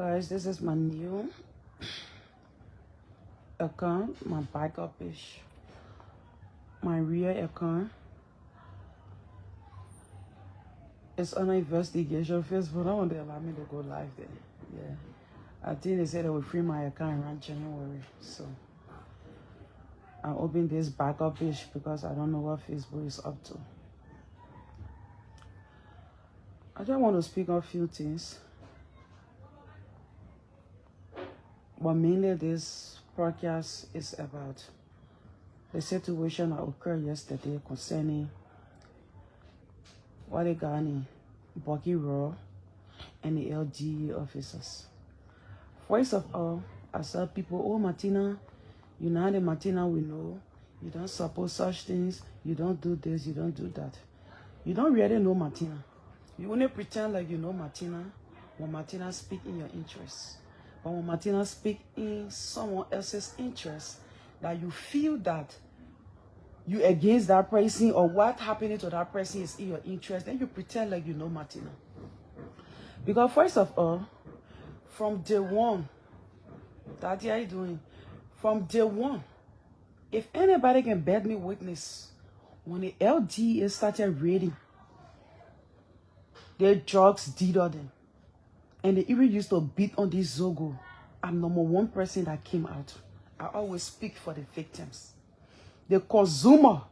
Guys, this is my new account, my backup page, my real account. It's on investigation. Facebook don't want to allow me to go live there. Yeah, I think they said they will free my account around January. So I opened this backup page because I don't know what Facebook is up to. I just want to speak on a few things. But mainly this podcast is about the situation that occurred yesterday concerning what they got in Bucky Raw and the LGE officers. First of all, I saw people, oh Martina, you're not the Martina we know. You don't support such things. You don't do this, you don't do that. You don't really know Martina. You only pretend like you know Martina when Martina speaks in your interests. But when Martina speaks in someone else's interest, that you feel that you against that person or what happening to that person is in your interest, then you pretend like you know Martina. Because first of all, from day one, Daddy, how you doing? From day one, if anybody can bear me witness, when the LGA started raiding, their drugs dealer them. And they even used to beat on this Zogo. I'm number one person that came out. I always speak for the victims. The consumer,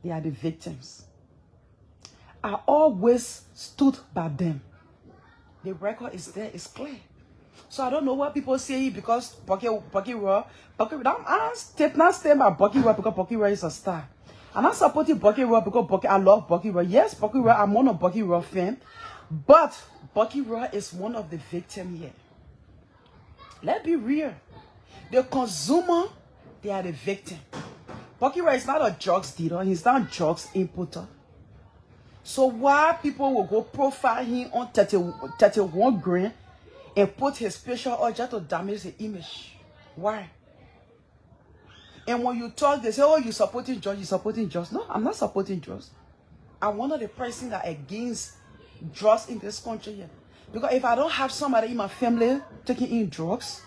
they are the victims. I always stood by them. The record is there, it's clear. So I don't know what people say because Bucky Raw. I'm not staying by Bucky Raw because Bucky Raw is a star. I'm not supporting Bucky Raw because I love Bucky Raw. Yes, Bucky Raw, I'm one of Bucky Raw fan. But Bucky Raw is one of the victims here. Let's be real. The consumer, they are the victim. Bucky Raw is not a drugs dealer. He's not a drugs importer. So why people will go profile him on 31 grand and put his picture on just to damage the image? Why? And when you talk, they say, oh, you're supporting drugs, you're supporting drugs. No, I'm not supporting drugs. I'm one of the person that against drugs in this country here. Because if I don't have somebody in my family taking in drugs,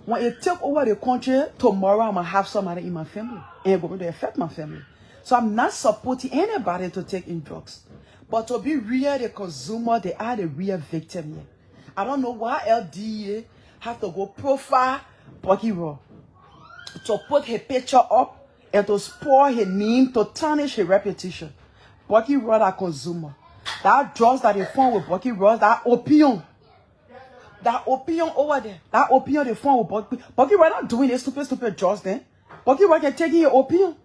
when it take over the country, tomorrow I'm going to have somebody in my family. And it's going to affect my family. So I'm not supporting anybody to take in drugs. But to be real, the consumer, they are the real victim here. I don't know why LDA have to go profile Bucky Raw to put her picture up and to spoil her name, to tarnish her reputation. Bucky Raw, that consumer. That drugs that they found with Bucky Raw, that opium over there, that opium they found with Bucky Raw not doing this stupid drugs then. Bucky Raw can take in your opium.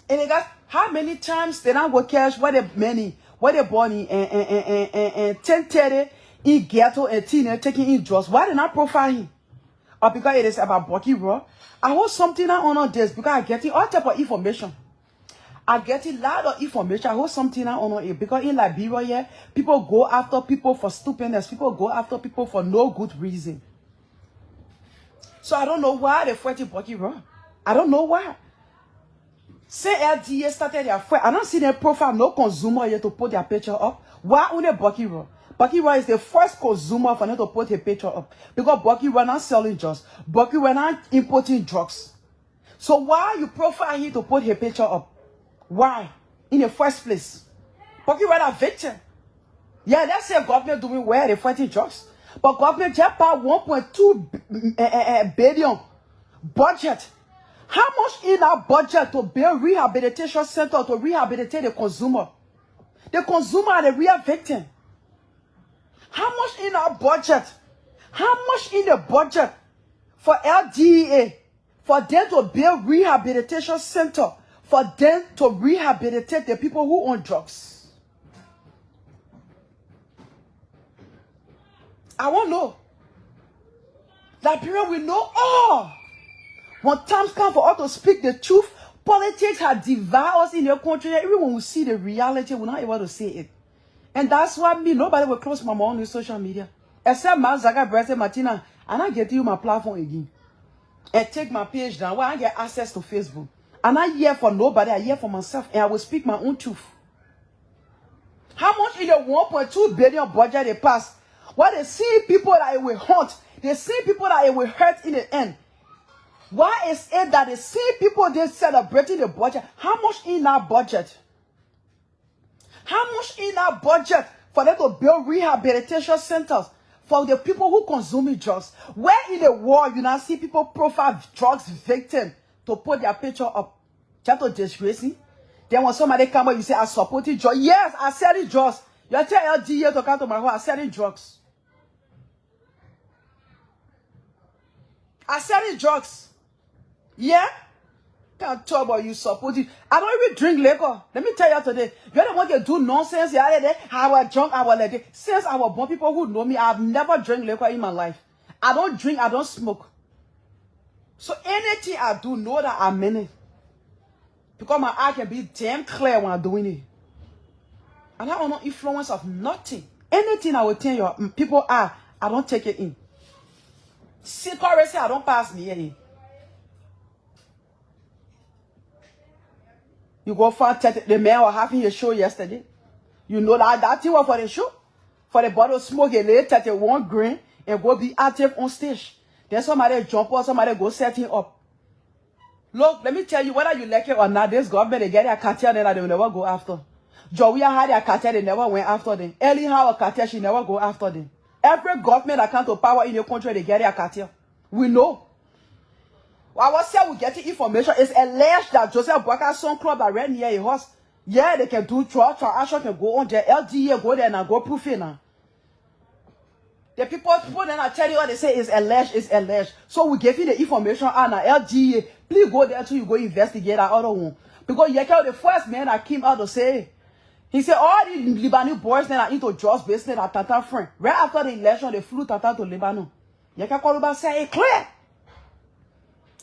And they got how many times they not go cash where they born in and 1030 in ghetto and teenager taking in drugs. Why they not profile him? Or because it is about Bucky Raw? I want something I honor this because I get all type of information. I get a lot of information. I hold something I honor it because in Liberia, yeah, people go after people for stupidness. People go after people for no good reason. So I don't know why they fighting Bucky Raw. I don't know why. Say LDA started their fight. I don't see their profile, no consumer yet to put their picture up. Why only Bucky Raw? Bucky Raw is the first consumer for them to put her picture up. Because Bucky Raw not selling drugs. Bucky Raw not importing drugs. So why you profile him to put her picture up? Why? In the first place. Bucky Raw a victim. Yeah, that's the government doing well, they're fighting drugs. But government just bought 1.2 billion budget. How much in that budget to build rehabilitation center to rehabilitate the consumer? The consumer are the real victim. How much in our budget? How much in the budget for LDA for them to build rehabilitation center? For them to rehabilitate the people who own drugs. I want to know. Liberia will know all. When times come for us to speak the truth, politics has devoured us in the country. Everyone will see the reality, we're not able to say it. And that's why nobody will close my mouth on the social media. Except Zaga Brett Martina, and I get you my platform again. And take my page down where I get access to Facebook. I'm not here for nobody, I'm here for myself, and I will speak my own truth. How much in the 1.2 billion budget they passed? Why they see people that it will haunt? They see people that it will hurt in the end. Why is it that they see people they celebrating the budget? How much in that budget? How much in that budget for them to build rehabilitation centers for the people who consume drugs? Where in the world you now see people profile drugs victims to put their picture up? Just to disgrace me? Then when somebody come up, you say, I supported drugs. Yes, I selling drugs. You tell LDA to come to my home, I selling drugs. I selling drugs. Yeah? Can't talk about you supporting. I don't even drink liquor. Let me tell you today. You're the one that do nonsense. I was drunk, I was like that. Since I was born, people who know me, I've never drank liquor in my life. I don't drink, I don't smoke. So anything I do, know that I mean it. Because my eye can be damn clear when I'm doing it. And I have no influence of nothing. Anything I will tell you, people are, I don't take it in. Security, I don't pass me in. You go find the man was having a show yesterday. You know that thing was for the show. For the bottle of smoke, a lay 31 grain and go be active on stage. Then somebody jump or somebody go set him up. Look, let me tell you, whether you like it or not, this government, they get their cartel, then they will never go after. Joia had their cartel, they never went after them. Ellie had a cartel, she never go after them. Every government that come to power in your country, they get their cartel. We know. I was saying we get information. It's alleged that Joseph Boyka's son club that ran near a house. Yeah, they can do trial action can go on there. LDA go there and go proof it now. The people then I tell you what they say is alleged, is alleged. So we give you the information and LDA. Please go there till you go investigate that other one. Because you the first man that came out to say, he said all the Lebanese boys that are into drugs business at Tata friend. Right after the election, they flew Tata to Lebanon. You can call about say it clear.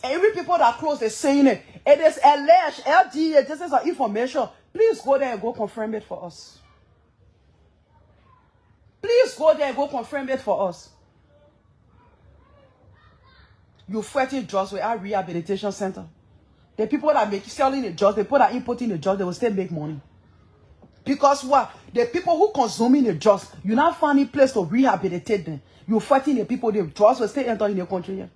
Every people that close, they're saying it. It is alleged. LDA, this is our information. Please go there and go confirm it for us. Please go there and go confirm it for us. You fighting drugs with our rehabilitation center. The people that make selling the drugs, the people that importing the drugs, they will still make money. Because what? The people who consuming the drugs, you not finding place to rehabilitate them. You fighting the people, the drugs will still enter in the country here.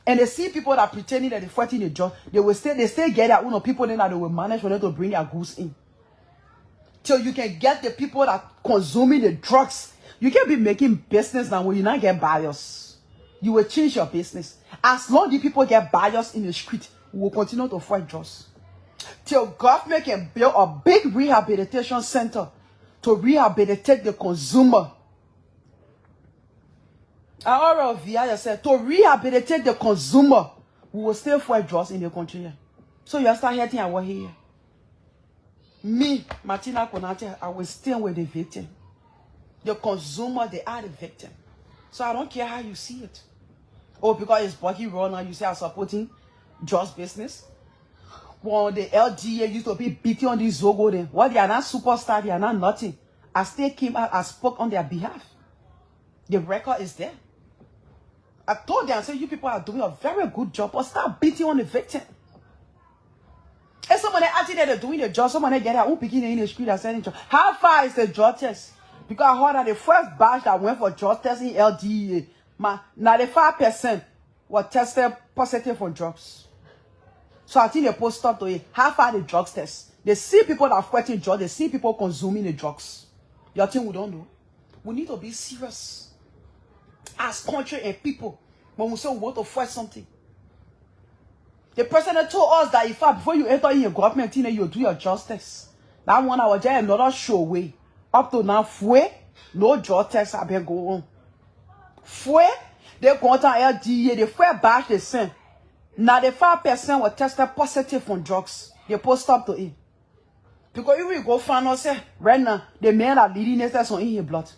And they see people that pretending that they're fighting the drugs, they still get their own people then that they will manage for them to bring their goods in. Till you can get the people that consuming the drugs. You can be making business now when you not get buyers. You will change your business. As long as the people get buyers in the street, we will continue to fight drugs. Till government can build a big rehabilitation center to rehabilitate the consumer. I said to rehabilitate the consumer, we will still fight drugs in the country here. So you start hearing our here. Me, MATINA, KONATEH, I will stand with the victim. The consumer, they are the victim. So I don't care how you see it. Oh, because it's Bucky Raw you say I'm supporting drugs business. Well, the LDA used to be beating on this Zogo then. Well, they are not superstar, they are not nothing. I still came out, I spoke on their behalf. The record is there. I told them, I said, you people are doing a very good job, but stop beating on the victim. If somebody actually they're doing the job, somebody get their own picking in the street and sending job. How far is the drug test? Because I heard that the first batch that went for drug test in LDA, 95% were tested positive for drugs. So I think they post up to it. How far the drugs test? They see people that are fighting drugs, they see people consuming the drugs. You think we don't know? We need to be serious as country and people when we say we want to fight something. The president told us that in fact before you enter in your government, you do your justice. That one I was there another show way. Up to now, no drug tests have been going on. They go on LDA, the first batch they sent. 95% were tested positive on drugs. They post up to it. Because if we go find us, right now, the men are leading us on in his blood.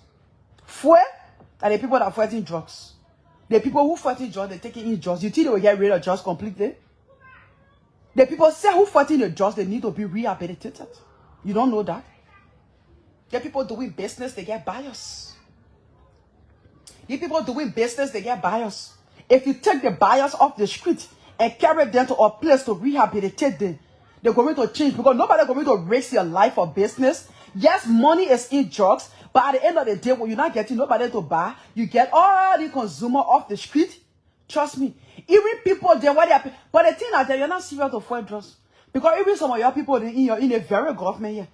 Are the people that are fighting drugs. The people who fighting drugs, they're taking in drugs. You think they will get rid of drugs completely? The people say who fighting the drugs, they need to be rehabilitated. You don't know that? The people doing business, they get bias. The people doing business, they get bias. If you take the bias off the street and carry them to a place to rehabilitate them, they're going to change because nobody is going to risk your life or business. Yes, money is in drugs, But at the end of the day, when you're not getting nobody to buy, you get all the consumer off the street. Trust me. Even people there, what they are, but the thing is that you're not serious to fight drugs. Because even some of your people in a very government here,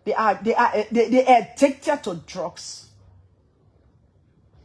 they are addicted to drugs.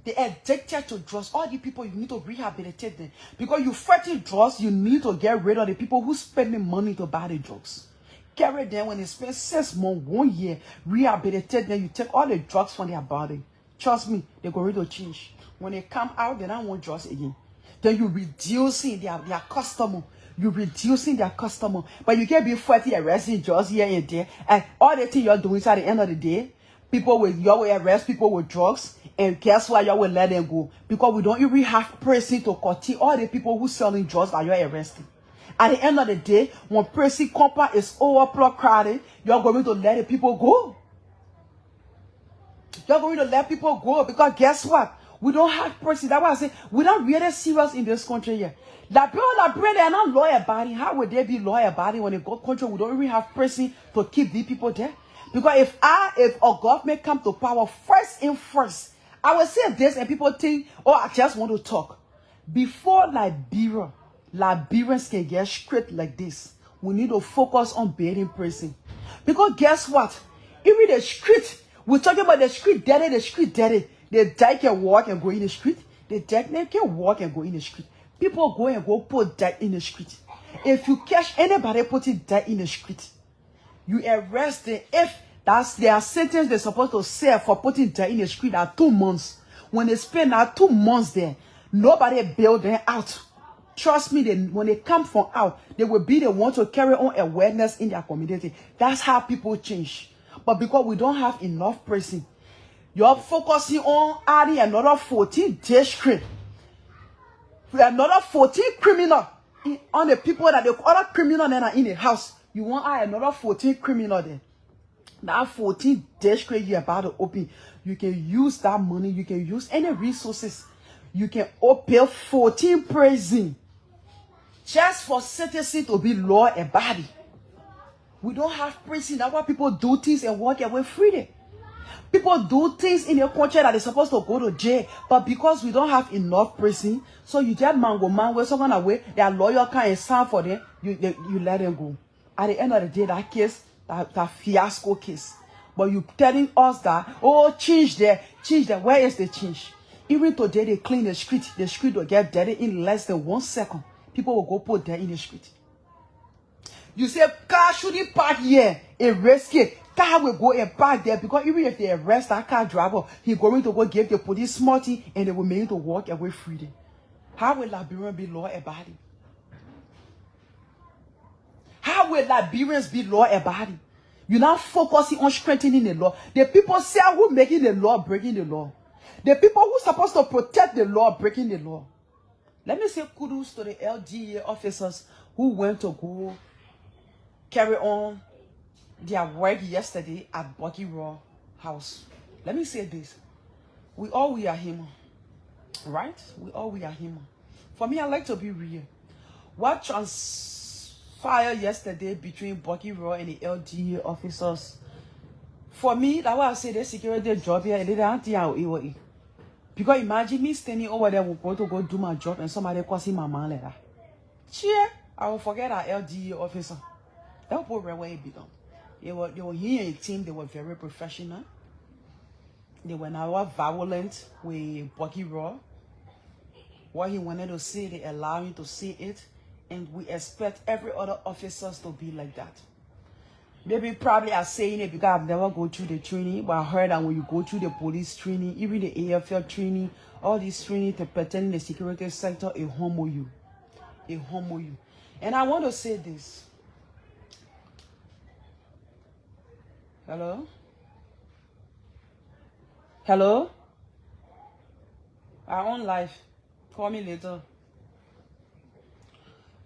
They are addicted to drugs. All the people, you need to rehabilitate them. Because you fighting drugs, you need to get rid of the people who spending money to buy the drugs. Get rid of them when they spend 6 months, 1 year, rehabilitate them. You take all the drugs from their body. Trust me, they're going to change. When they come out, they don't want drugs again. Then you reducing their customer. You reducing their customer. But you can't be fighting arresting drugs here and there. And all the things you're doing at the end of the day, people will, you will arrest people with drugs. And guess what? You will let them go. Because we don't even have prison to continue all the people who selling drugs that you're arresting. At the end of the day, when prison compound is overcrowded, you're going to let the people go. You're going to let people go because guess what? We don't have prison. That's why I say we're not really serious in this country here. Liberian, they are not lawyer body. How would they be lawyer body when they go country? We don't even have prison to keep these people there. Because if a government come to power first in first, I will say this and people think, oh, I just want to talk. Before Liberians can get straight like this, we need to focus on building prison. Because guess what? Even the street, we're talking about the street dirty. The dead can walk and go in the street. The dead can walk and go in the street. People go and go put dead in the street. If you catch anybody putting dead in the street, you arrest them. If that's their sentence they're supposed to serve for putting dead in the street are 2 months. When they spend now 2 months there, nobody bail them out. Trust me, when they come from out, they will be the one to carry on awareness in their community. That's how people change. But because we don't have enough prison, you're focusing on adding another 14 district. Another 14 criminal on the people that the other criminal that are in the house. You want to add another 14 criminal there. That 14 district you're about to open. You can use that money. You can use any resources. You can open 14 prison. Just for citizens to be law abiding. We don't have prison. That's why people do things and walk away freely. People do things in a country that they're supposed to go to jail. But because we don't have enough prison, so you just man where someone away, their lawyer can't sign for them, you let them go. At the end of the day, that case, that fiasco case. But you telling us that, oh, change there. Where is the change? Even today, they clean the street. The street will get dirty in less than 1 second. People will go put there in the street. You say, car shouldn't park here. A rescue. Car will go and park there because even if they arrest that car driver, he's going to go give the police smarty and they will make him to walk away freely. How will Liberian be law abiding? How will Liberians be law abiding? You're not focusing on strengthening the law. The people say who making the law, breaking the law. The people who are supposed to protect the law, breaking the law. Let me say kudos to the LDA officers who went to go carry on their work yesterday at Bucky Raw House. Let me say this. We are human. Right? We are human. For me, I like to be real. What transpired yesterday between Bucky Raw and the LDA officers, for me, that's why I say the security job here, they don't think because imagine me standing over there, going to go do my job and somebody calling my man like that. Cheer, I will forget our LDA officer. That was where it began. They were here in a team, they were very professional. They were not violent with Bucky Raw. What he wanted to say, they allow him to say it. And we expect every other officers to be like that. Maybe probably I'm saying it because I've never gone through the training, but I heard that when you go through the police training, even the AFL training, all these training to pertain the security sector, it humble you. It humble you. And I want to say this. Hello? Hello? I'm on live. Call me later.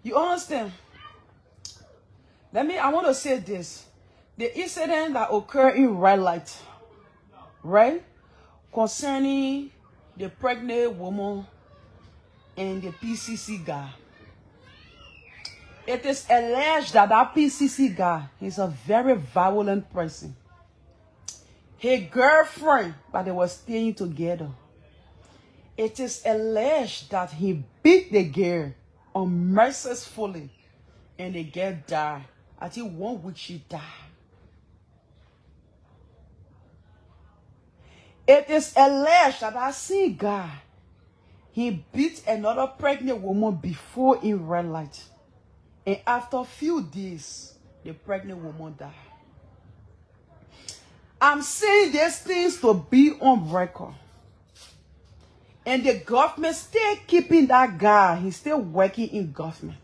You understand? I want to say this. The incident that occurred in Red Light, right? Concerning the pregnant woman and the PCC guy. It is alleged that PCC guy is a very violent person. his girlfriend, but they were staying together. It is alleged that he beat the girl unmercifully and the girl died. I think 1 week she died. It is alleged that I see God. He beat another pregnant woman before in red light. And after a few days, the pregnant woman died. I'm saying these things to be on record. And the government still keeping that guy. He's still working in government.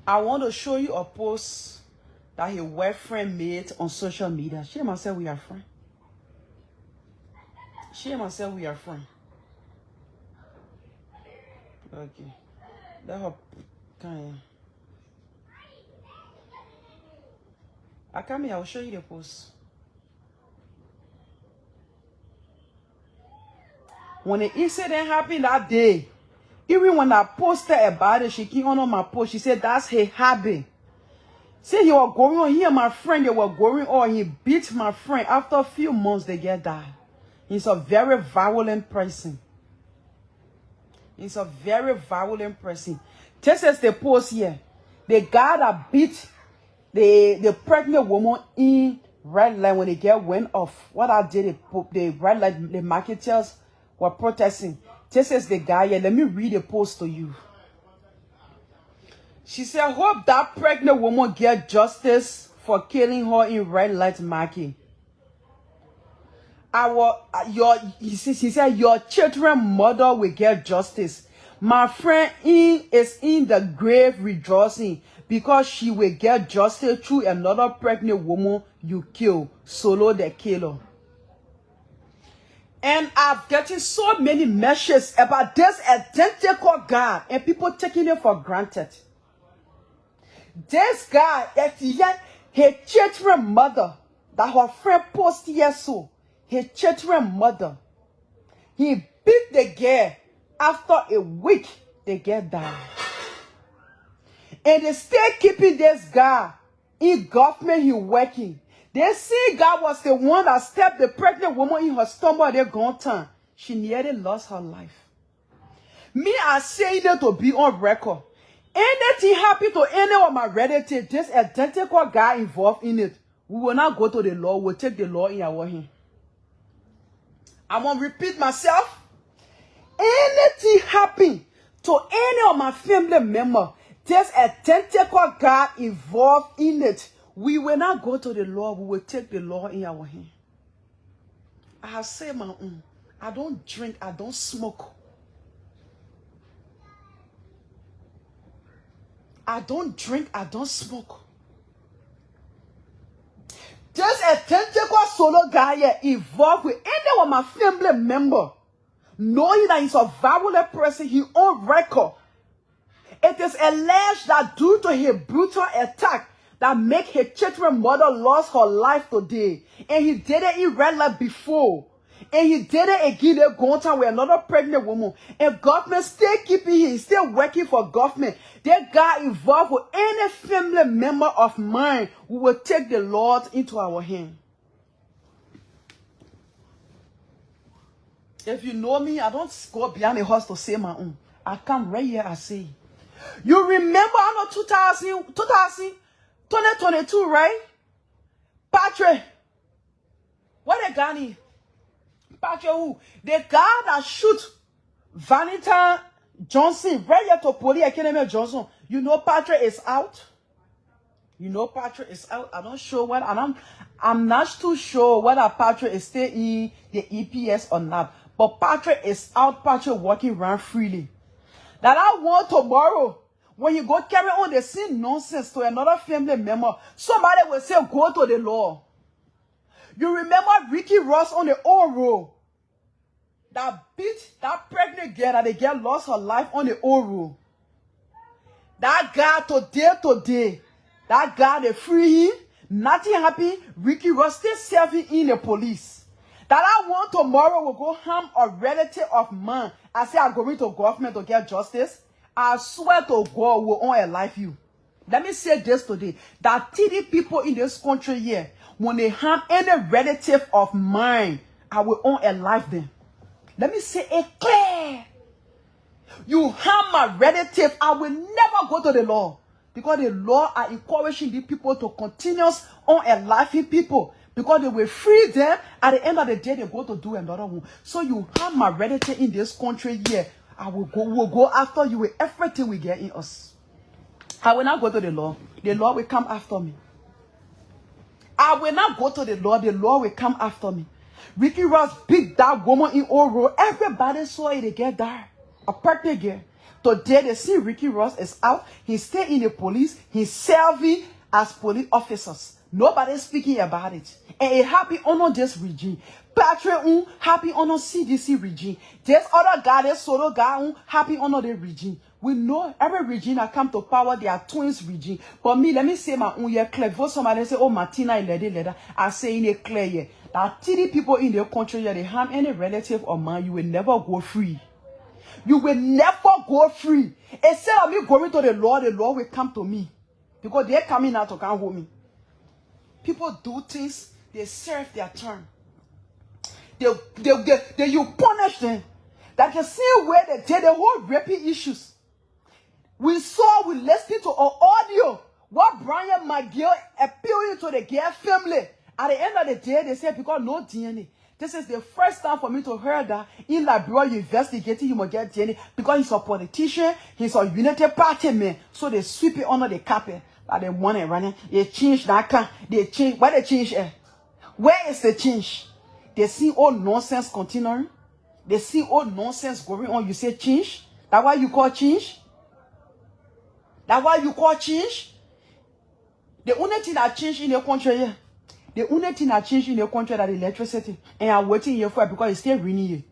I want to show you a post that his wife friend made on social media. She must say we are friends. She must say we are friends. Okay. Let her kind of. I come here, I'll show you the post. When the incident happened that day, even when I posted about it, she came on my post. She said that's her habit. See, he was going on here, my friend, they were going on. He beat my friend. After a few months, they get died. He's a very violent person. He's a very violent person. This is the post here. The guy that beat the pregnant woman in red light when the girl went off. What I did, the red light, the marketers were protesting. This is the guy here. Let me read the post to you. She said, hope that pregnant woman get justice for killing her in red light market. She said, your children's mother will get justice. My friend is in the grave rejoicing because she will get justice through another pregnant woman you kill. Solo the killer. And I've gotten so many messages about this identical guy and people taking it for granted. This guy, his children's mother, that her friend posted here so, his children's mother, he beat the girl. After a week, the girl died. And they still keeping this guy in government he working. They see God was the one that stepped the pregnant woman in her stomach. They gone time. She nearly lost her life. Me, I say that to be on record. Anything happen to any of my relatives, this identical guy involved in it, we will not go to the law. We'll take the law in our hand. I'm going to repeat myself. Anything happen to any of my family member, there's a identical guy involved in it, we will not go to the law. We will take the law in our hand. I have said my own. I don't drink. I don't smoke. I don't drink. I don't smoke. There's a identical solo guy here involved with any of my family member. Knowing that he's a violent person, he on record. It is alleged that due to his brutal attack that make his children's mother lost her life today. And he did it in red light before. And he did it again, they're going to with another pregnant woman. And government still keeping him, he's still working for government. That guy involved with any family member of mine, we will take the Lord into our hand. If you know me, I don't go behind the house to say my own. I come right here, I say. You remember, I know 2022, right? Patrick. What the guy need? Patrick who? The guy that shoot Vanita Johnson, right here to Police Academy Johnson. You know Patrick is out? You know Patrick is out. I'm not sure what, I'm not too sure whether Patrick is still in the EPS or not. But Patrick is out, Patrick walking around freely. That I want tomorrow, when you go carry on the same nonsense to another family member, somebody will say, go to the law. You remember Ricky Ross on the old road? That beat that pregnant girl, that the girl lost her life on the old road. That guy today, that guy, they free him, nothing happened. Ricky Ross still serving in the police. That I want tomorrow will go harm a relative of mine. I say I'm going to government to get justice. I swear to God will on a life you. Let me say this today, that 30 people in this country here, when they harm any relative of mine, I will unalive them. Let me say it clear. You harm my relative, I will never go to the law. Because the law are encouraging these people to continue unaliving people. Because they will free them, at the end of the day, they go to do another one. So you harm my relative in this country here, we'll go after you with everything we get in us. I will not go to the law. The law will come after me. I will not go to the law will come after me. Ricky Ross beat that woman in Oro. Everybody saw it, they get there. A pregnant girl. Today they see Ricky Ross is out. He stay in the police. He's serving as police officers. Nobody's speaking about it. And it happy under this regime. Patrick happy under CDC regime. This other guy, this solo guy happy under the regime. We know every regime that come to power, they are twins regime. But me, let me say my own year clear. Before somebody say, oh, MATINA, leather, I say in a clear year. That 30 people in the country, they harm any relative or man, you will never go free. You will never go free. Instead of me going to the law will come to me. Because they're coming out to come hold me. People do things, they serve their turn. You punish them. That the same way they did the whole raping issues. We listened to our audio. What Brian McGill appealing to the gay family. At the end of the day, they said because no DNA. This is the first time for me to hear that in Liberia you investigating, you must get DNA because he's a politician, he's a United Party man. So they sweep it under the carpet. Like they want it running. They change that car. They change. Why they change it? Where is the change? They see all nonsense continuing. They see all nonsense going on. You say change? That's why you call change? That's why you call change? The only thing that changed in the country here. The only thing that changed in the country that electricity. And I'm waiting here for it because it's still raining here.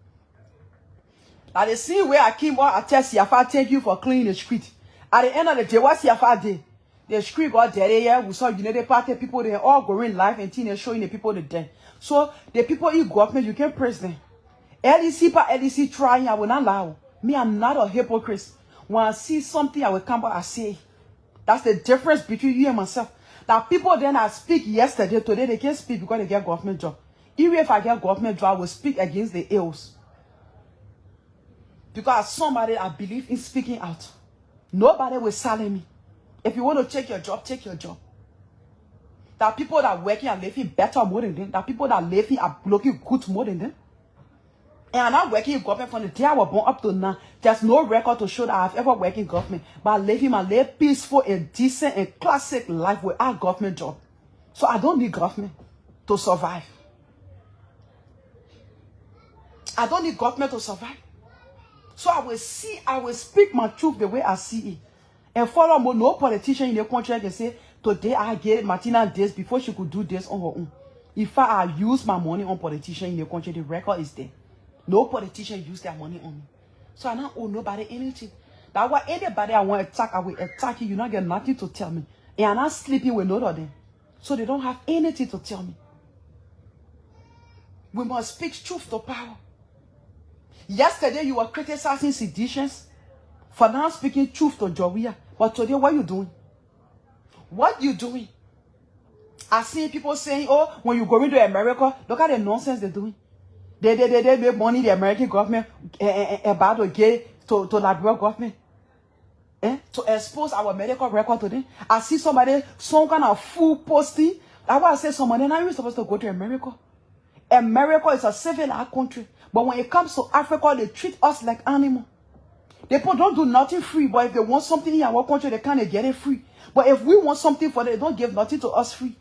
Like the same way I came out, I tell Siafa, thank you for cleaning the street. At the end of the day, what Siafa did? The street got dirty here. We saw United Party people, they all going live and they're showing the people the dead. So the people in government, you can't press them. LEC per LEC trying, I will not allow. Me, I'm not a hypocrite. When I see something, I will come back and say. That's the difference between you and myself. That people then I speak yesterday, today they can't speak because they get government job. Even if I get government job, I will speak against the ills. Because somebody I believe in speaking out. Nobody will silence me. If you want to take your job, take your job. There are people that are working and living better more than them. There are people that are living and looking good more than them. And I'm not working in government from the day I was born up to now. There's no record to show that I've ever worked in government. But I live my peaceful and decent and classic life without government job. So I don't need government to survive. I don't need government to survive. So I will speak my truth the way I see it. And furthermore, no politician in the country can say, today I gave MATINA this before she could do this on her own. If I use my money on politicians in the country, the record is there. No politician use their money on me. So I don't owe nobody anything. That's why anybody I want to attack, I will attack you. You not get nothing to tell me. And I'm not sleeping with none of them. So they don't have anything to tell me. We must speak truth to power. Yesterday you were criticizing seditions. For now speaking truth to Joria. But today what are you doing? What you doing? I see people saying, oh, when you go into America, look at the nonsense they're doing. They make money, the American government, about to get to Liberia government. To expose our medical record to them. I see somebody, some kind of fool posting. That's why I say somebody, now you're supposed to go to America. America is a civilized country. But when it comes to Africa, they treat us like animals. People don't do nothing free, but if they want something in our country, they can't get it free. But if we want something for them, they don't give nothing to us free.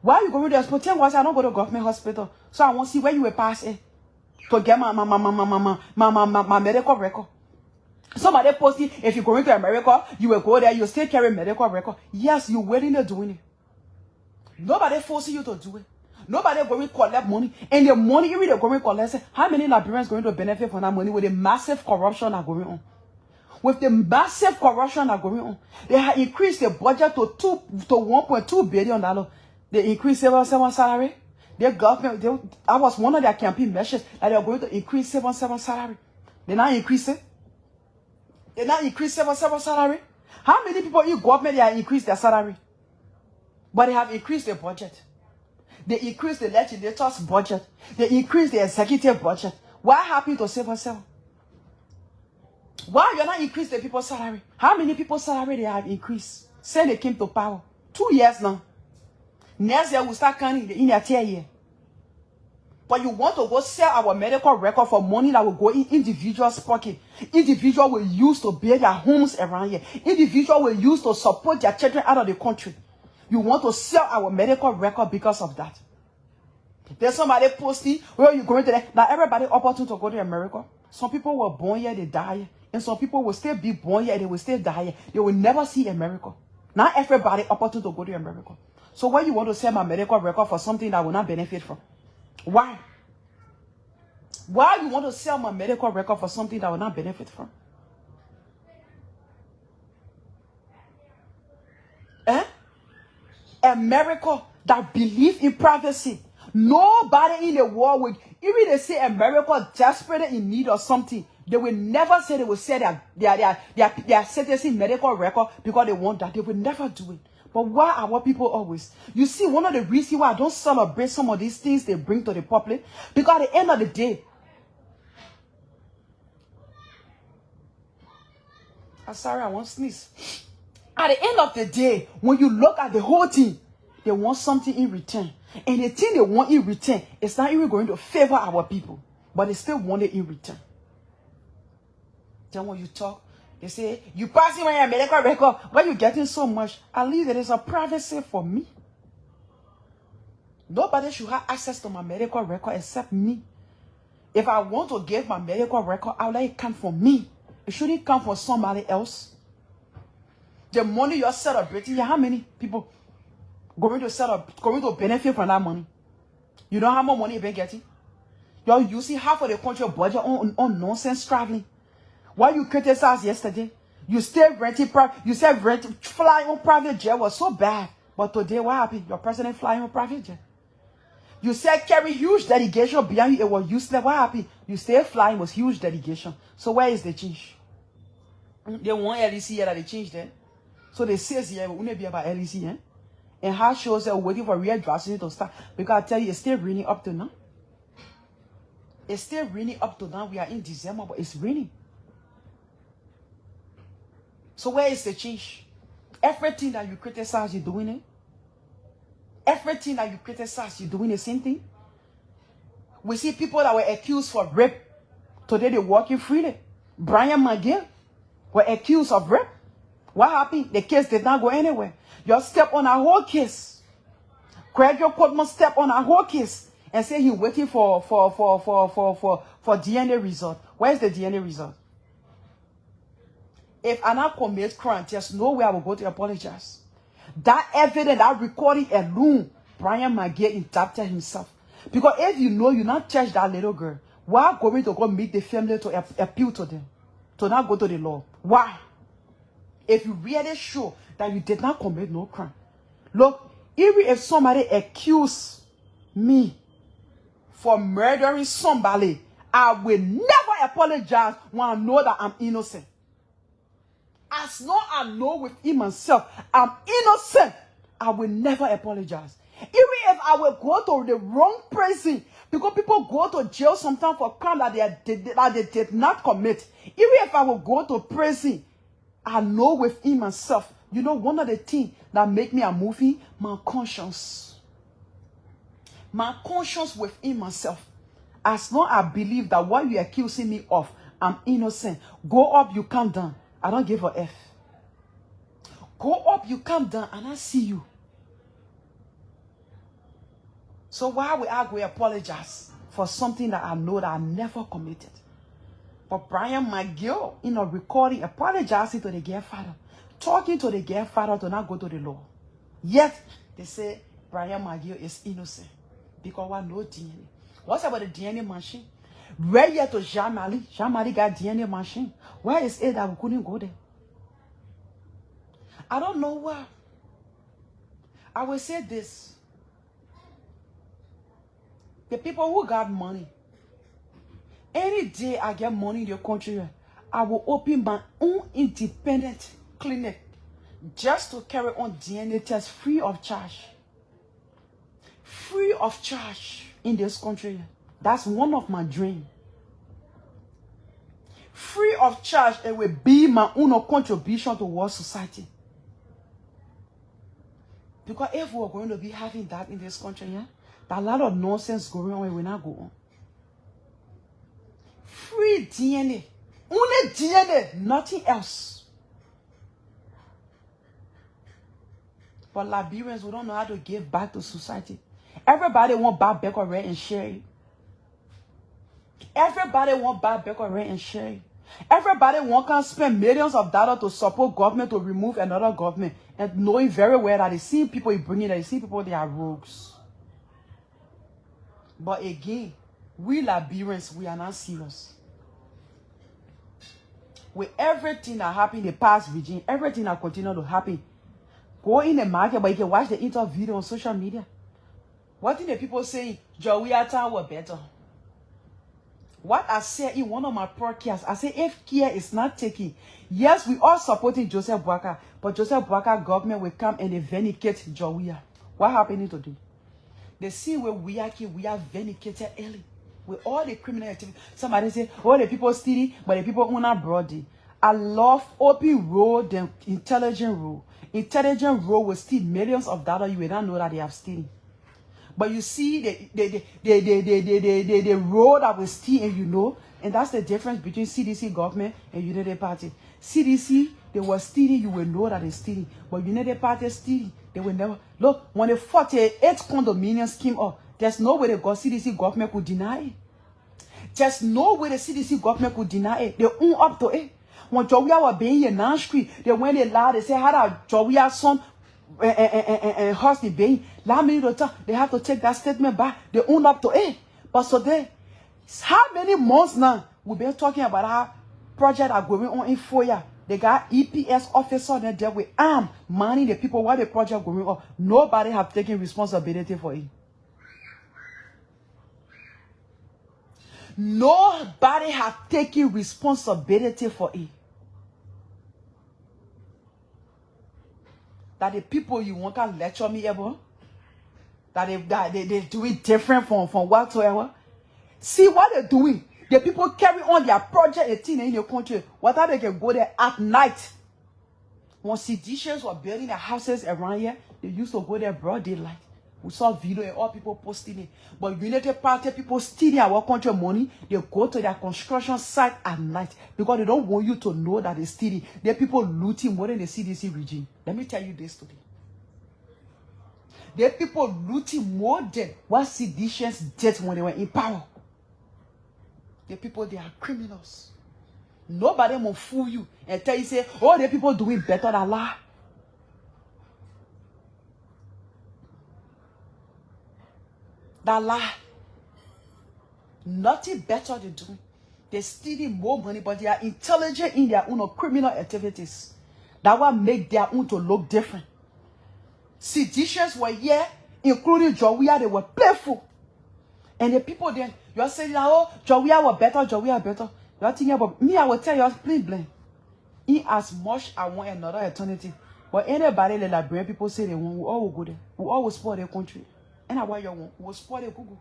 Why are you going to the hospital? I don't go to government hospital. So I want to see where you will pass it. To get my medical record. Somebody posting, if you're going to America, you will go there, you still carry medical record. Yes, you're willing to doing it. Nobody forcing you to do it. Nobody going to collect money. And the money, even they're going to collect, how many Liberians going to benefit from that money with the massive corruption that going on? With the massive corruption that going on, they have increased the budget to $1.2 billion. They increased civil salary. Their government, that was one of their campaign measures that they are going to increase civil salary. They not increase it. They not increase civil salary. How many people in government, they have increased their salary? But they have increased their budget. They increased the legislators' budget. They increased the executive budget. What happened to save ourselves? Why you not increase the people's salary? How many people's salary they have increased since they came to power? 2 years now. Next year we'll start counting in their 10 year. But you want to go sell our medical record for money that will go in individuals' pocket. Individual will use to build their homes around here. Individual will use to support their children out of the country. You want to sell our medical record because of that. There's somebody posting, where you going to that? Now everybody opportunity to go to America. Some people were born here, they die. And some people will still be born here, they will still die here. They will never see America. Not everybody opportunity to go to America. So why you want to sell my medical record for something that will not benefit from? Why? Why you want to sell my medical record for something that will not benefit from? America that believe in privacy. Nobody in the world will, even they say America desperate in need of something, they will never say they will sell their citizen medical record because they want that. They will never do it. But why are our people always? You see, one of the reasons why I don't celebrate some of these things they bring to the public, because at the end of the day, I'm sorry, I won't sneeze. At the end of the day, when you look at the whole thing, they want something in return. And the thing they want in return is not even going to favor our people, but they still want it in return. Then when you talk, they say, you passing my medical record, why you getting so much? At least there is a privacy for me. Nobody should have access to my medical record except me. If I want to give my medical record, I'll let it come from me. It shouldn't come from somebody else. The money you're celebrating, how many people going to benefit from that money? You know how much money you've been getting? You're using half of the country budget on nonsense traveling. Why you criticized yesterday? You still renting you said flying on private jet was so bad. But today what happened? Your president flying on private jet. You said carry huge delegation behind you, it was useless. What happened? You still flying was huge delegation. So where is the change? They want LEC here that they changed it. So they say here we won't be about LEC, eh? And how shows they're waiting for real drafting to start. Because I tell you, it's still raining up to now. It's still raining up to now. We are in December, but it's raining. So where is the change? Everything that you criticize, you're doing it. Everything that you criticize, you're doing the same thing. We see people that were accused for rape. Today they're walking freely. Brian McGill were accused of rape. What happened? The case did not go anywhere. You step on a whole case. Craig Courtman step on a whole case and say he's waiting for DNA result. Where's the DNA result? If Anna commits crime, there's no way I will go to apologize. That evidence, that recording alone, Brian McGill indicted himself. Because if you know you not touch that little girl, why going to go meet the family to appeal to them? To not go to the law? Why? If you really sure that you did not commit no crime. Look, even if somebody accuse me for murdering somebody, I will never apologize when I know that I'm innocent. As long as I know within myself I'm innocent, I will never apologize. Even if I will go to the wrong prison, because people go to jail sometimes for crime that they did not commit. Even if I will go to prison, I know within myself. You know, one of the things that make me a movie, my conscience. My conscience within myself. As long as I believe that what you're accusing me of, I'm innocent. Go up, you come down. I don't give a F. Go up, you come down, and I see you. So why would I go apologize for something that I know that I never committed? But Brian McGill, in a recording, apologizing to the girl father, talking to the girl father to not go to the law. Yet, they say Brian McGill is innocent. Because what no DNA. What's about the DNA machine? Where yet to Jean-Marie? Jean-Marie got DNA machine. Where is it that we couldn't go there? I don't know why. I will say this. The people who got money, any day I get money in your country, I will open my own independent clinic just to carry on DNA tests free of charge. Free of charge in this country. That's one of my dreams. Free of charge, it will be my own contribution towards society. Because if we're going to be having that in this country, yeah, that a lot of nonsense going on, it will not go on. Free DNA. Only DNA, nothing else. But Liberians, we don't know how to give back to society. Everybody want buy back or rent and share it. Everybody want buy back or rent and share it. Everybody want to spend millions of dollars to support government to remove another government, and knowing very well that they see people you bring in, they see people they are rogues. But again, we Liberians, we are not serious. With everything that happened in the past regime, everything that continue to happen, go in the market, but you can watch the interview on social media. What did the people saying? Jawia town were better. What I said in one of my podcasts, I said if care is not taken, yes, we are supporting Joseph Boakai, but Joseph Boakai government will come and they vindicate Jawia. What happening today? They see where we are vindicated early with all the criminal activity. Somebody say, oh, the people stealing, but the people are not broady. I love open road, the intelligent road. Intelligent road will steal millions of dollars. You will not know that they have stealing. But you see the road that will steal, and you know, and that's the difference between CDC government and United Party. CDC, they were stealing, you will know that they're stealing. But United Party stealing, they will never. Look, when the 48 condominiums came up, there's no way the CDC government could deny it. There's no way the CDC government could deny it. They own up to it. When Jawia was being in the street, they went in loud, they said, how that Jawia son and Husky being last minute they have to take that statement back. They own up to it. But so they, how many months now we've been talking about how projects are going on in Foya? They got EPS officers there with arm money the people while the project going on. Nobody have taken responsibility for it. Nobody have taken responsibility for it. That the people you want to lecture me about, that they do it different from whatsoever. See what they're doing. The people carry on their project 18 in your country. What are they can go there at night? When seditious were building their houses around here, they used to go there broad daylight. We saw video and all people posting it. But United Party people stealing our country money, they go to their construction site at night because they don't want you to know that they're stealing. They're people looting more than the CDC regime. Let me tell you this today. They're people looting more than what seditious did when they were in power. The people, they are criminals. Nobody will fool you and tell you, say, oh, the people doing better than Allah. That lie. Nothing better they do. They're stealing more money, but they are intelligent in their own criminal activities. That will make their own to look different. Seditious were here, including Jawia, they were playful. And the people then, you're saying, oh, Jawia were better, Jawia better. You're thinking about me, I will tell you, plain blank. In as much I want another alternative. But anybody, the Liberian people say they want, we all will go there. We all will support their country. And I want you want, we'll support their Google.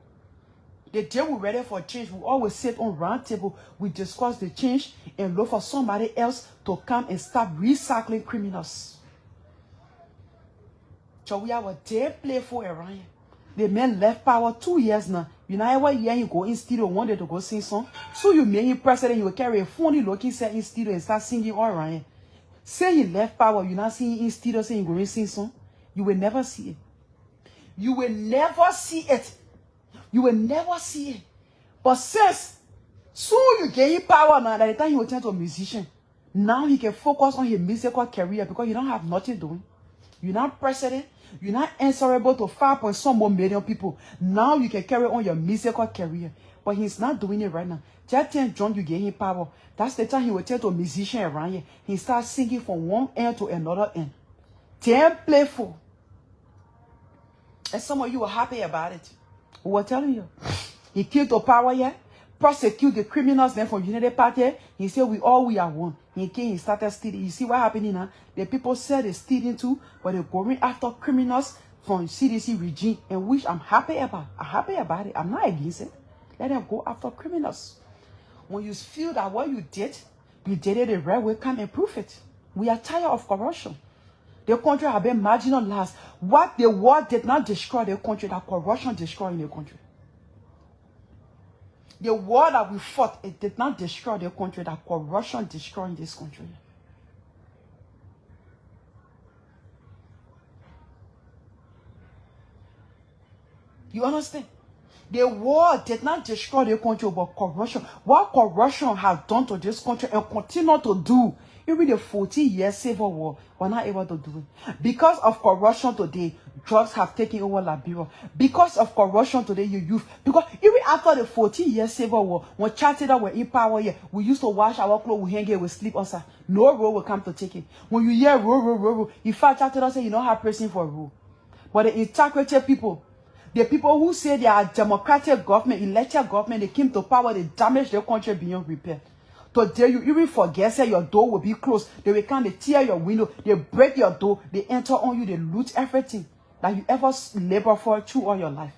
The day we're ready for change, we always sit on round table, we discuss the change and look for somebody else to come and stop recycling criminals. So we have a day playful around here. The man left power 2 years now. You know every year he go in studio, wanted to go sing song. So you made him president, he will carry a funny looking set in studio and start singing all around here. Say he left power, you not seeing in studio saying he go in sing song. You will never see it. You will never see it. You will never see it. But since soon you get him power now, by the time he will turn to a musician, now he can focus on his musical career because you don't have nothing doing. You're not president. You're not answerable to 5.some more million people. Now you can carry on your musical career. But he's not doing it right now. That time John, you get him power. That's the time he will turn to a musician around here. He starts singing from one end to another end. Damn playful. And some of you are happy about it. We were telling you. He came to power here. Prosecute the criminals then from United Party. He said we are one. He came, he started stealing. You see what happening now? The people said they're stealing too, but they're going after criminals from CDC regime, and which I'm happy about. I'm happy about it. I'm not against it. Let them go after criminals. When you feel that what you did it the right way, come and prove it. We are tired of corruption. The country have been marginalized. What the war did not destroy the country, that corruption destroyed the country. The war that we fought, it did not destroy the country, that corruption destroyed this country. You understand? The war did not destroy the country, but corruption. What corruption has done to this country and continue to do, even the 40-year civil war, we're not able to do it. Because of corruption today, drugs have taken over Liberia. Because of corruption today, your youth. Because even after the 40-year civil war, when Chartered were in power here, we used to wash our clothes, we hang it, we sleep outside. No rule will come to take it. When you hear rule, in fact, Chartered say you don't have pressing for rule. But the integrated people, the people who say they are democratic government, elected government, they came to power, they damaged their country beyond repair. Today, you even forget that your door will be closed. They will come, they tear your window, they break your door, they enter on you, they loot everything that you ever labor for through all your life.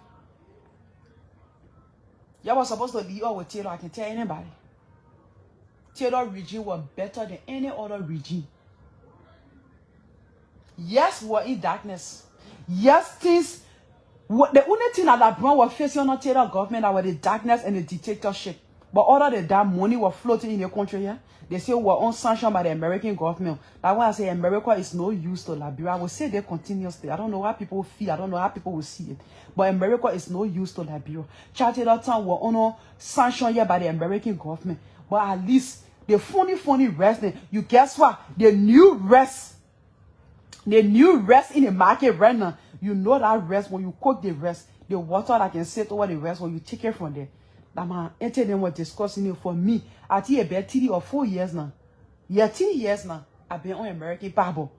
You was supposed to leave with Taylor, I can tell anybody. Taylor regime was better than any other regime. Yes, we're in darkness. Yes, things. The only thing that LeBron was facing on the Taylor government was the darkness and the dictatorship. But other than that, money was floating in the country here. They say we're unsanctioned by the American government. That's why I say America is no use to Liberia. I will say that continuously. I don't know how people feel. I don't know how people will see it. But America is no use to Liberia. Chartered Town were unsanctioned here by the American government. But at least the funny resting. You guess what? The new rest in the market right now. You know that rest, when you cook the rest, the water that can sit over the rest, when you take it from there. That man, enter them were discussing it for me. I think about 3 or 4 years now. Yeah, 3 years now. I've been on American Bible.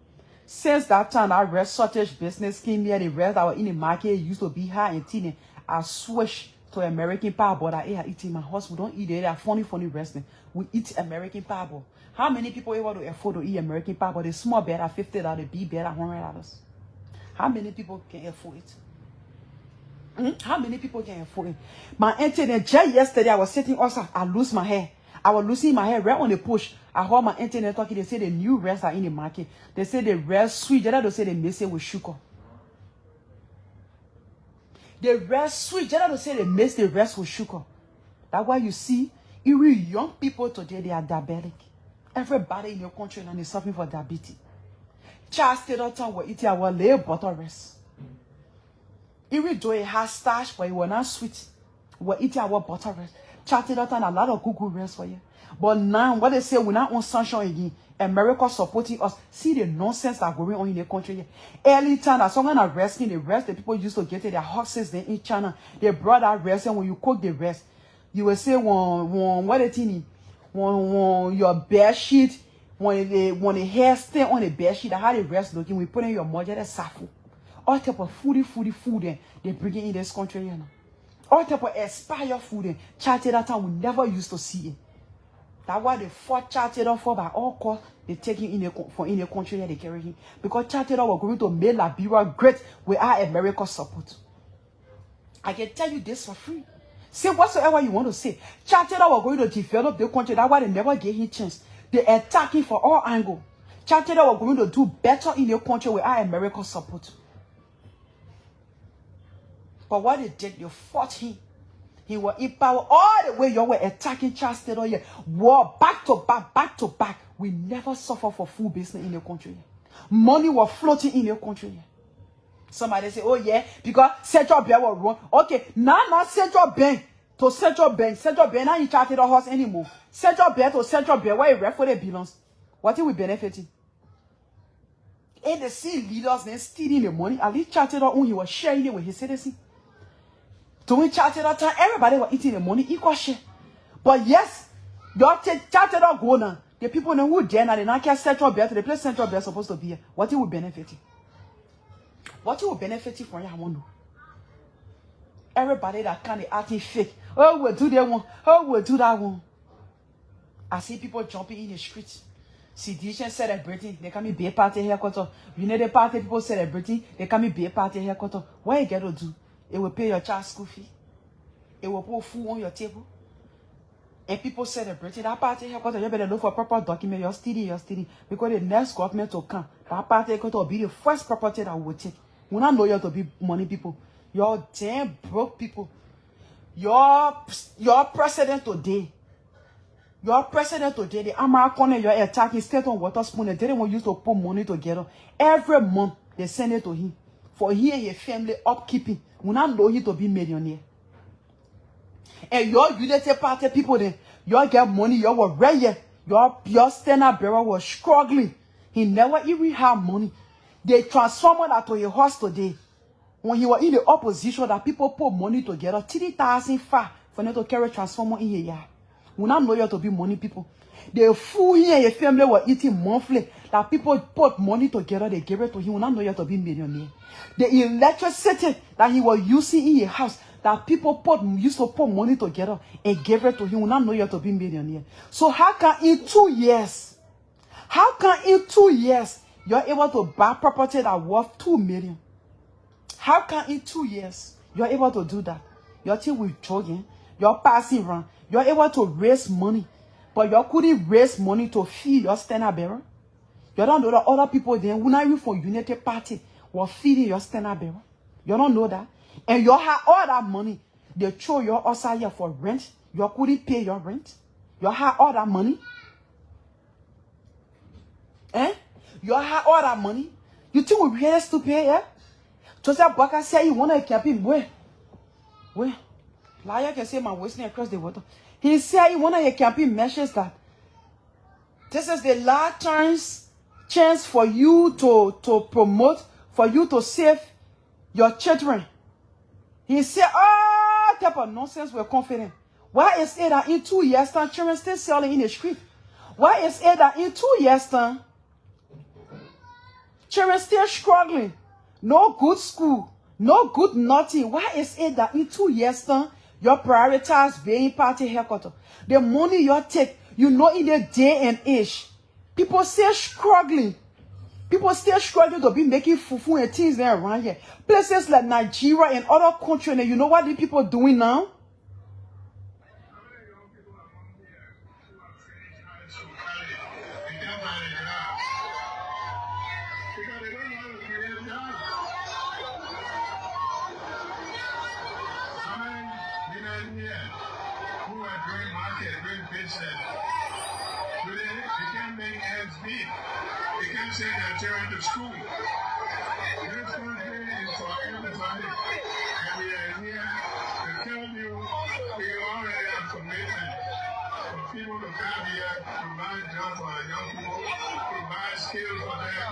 Since that time, that rest shortage business came here, the rest that were in the market used to be high and thin. I switched to American Bible. That I eat in my house. We don't eat it. They are funny resting. We eat American Bible. How many people able to afford to eat American Bible? The small bed at $50, the big bed at $100. How many people can afford it? How many people can afford it? My internet, just yesterday, I was sitting outside. I lose my hair. I was losing my hair right on the push. I heard my internet talking. They say the new rest are in the market. They say the rest sweet. They don't say they mix it with sugar. The rest sweet. They don't say they mix the rest with sugar. That's why you see, even young people today, they are diabetic. Everybody in your country now is suffering for diabetes. Charles Taylor will eat our lay butter rest. Even though it has starch, but it was not sweet. We're eating our butter rest. Charles Taylor a lot of good rest for you. But now, what they say, we're not on sunshine again. America supporting us. See the nonsense that going on in the country here. Early time, that someone are resting the rest, the people used to get it, their horses then in China. They brought that rest, and when you cook the rest, you will say, what they think, your bed sheet, when the hair stay on the bed sheet, how the rest looking, we put in your mother, that's safu. All type of food, they bring it in this country, you know. All type of expired food, Chartered that time we never used to see it. That's why they fought Chartered for by all costs. They take it in the country here, they carry him. Because Chartered were going to make Liberia great without America's support. I can tell you this for free. Say whatsoever you want to say. Chartered were going to develop the country. That's why they never gave him a chance. They attack him for all angles. Chartered were going to do better in the country without America's support. But what they did, they fought him. He was in power all the way. You were attacking Charles Taylor here. War back to back. We never suffer for food business in the country. Money was floating in the country. Somebody say, oh yeah, because central bank was wrong. Okay, now not central bank to central bank. Central bank not in Charles Taylor house anymore. Central bank to central bank, where it referee belongs. What will we benefiting? And they see leaders then stealing the money. At least Charles Taylor, he was sharing it with his citizens. Doing Chartered that time, everybody was eating the money, equal share. But yes, your Chartered go now. The people know who there now, they not care central belt, the place central belt supposed to be here. What it will benefit you? What it will benefit you from you, I wonder. Everybody that kind of acting fake. Oh, we'll do that one. Oh, we'll do that one. I see people jumping in the streets. Sedition celebrating, they can be party haircut. United Party people celebrating, they can be party haircut. What you get to do? It will pay your child school fee. It will put food on your table. And people celebrating that party haircut. You better look for proper document. You're steady. Because the next government will come. That party haircut will be the first property that will take. We don't know you to be money people. You're damn broke people. Your president today. Your president today, the American, you're attacking state on water spoon. They didn't want you to put money together. Every month, they send it to him. For he and his family upkeeping. We not know him to be millionaire. And your Unity Party people, then, you get money, you were ready. Your standard bearer was struggling. He never even had money. They transformed that to a horse today. When he was in the opposition, that people put money together, 3,005 for them to carry transformer in here. We not know you to be money people. The food here, your family were eating monthly. That people put money together, they gave it to him. We not know you to be millionaire. The electricity that he was using in your house, that people used to put money together and gave it to him. We not know you to be millionaire. So how can in 2 years, you're able to buy property that worth 2 million? How can in 2 years you're able to do that? You're still withdrawing, you're passing around, you're able to raise money, but you couldn't raise money to feed your standard bearer. You don't know that other people there, who not even for Unity Party, were feeding your standard bearer. You don't know that. And you have all that money. They throw you outside here for rent. You couldn't pay your rent. You have all that money. You have all that money. You think we're here to pay, yeah? Joseph Baka said you want to campaign. Where? Liar can say my wasting across the water. He said he wanted a campaign measures that this is the last chance for you to promote, for you to save your children. He said, all type of nonsense we're confident. Why is it that in 2 years time children still selling in the street? Why is it that in 2 years time children still struggling? No good school, no good nothing. Why is it that in 2 years time you prioritize being party haircut? The money you take, you know, in the day and age, people still struggling. People still struggling to be making fufu and things there around here. Places like Nigeria and other countries, and you know what the people doing now? You can't say that you're in the school. This country is for everybody. And we are here to tell you we already have commitment for people to come here, provide jobs for our young people, provide skills for them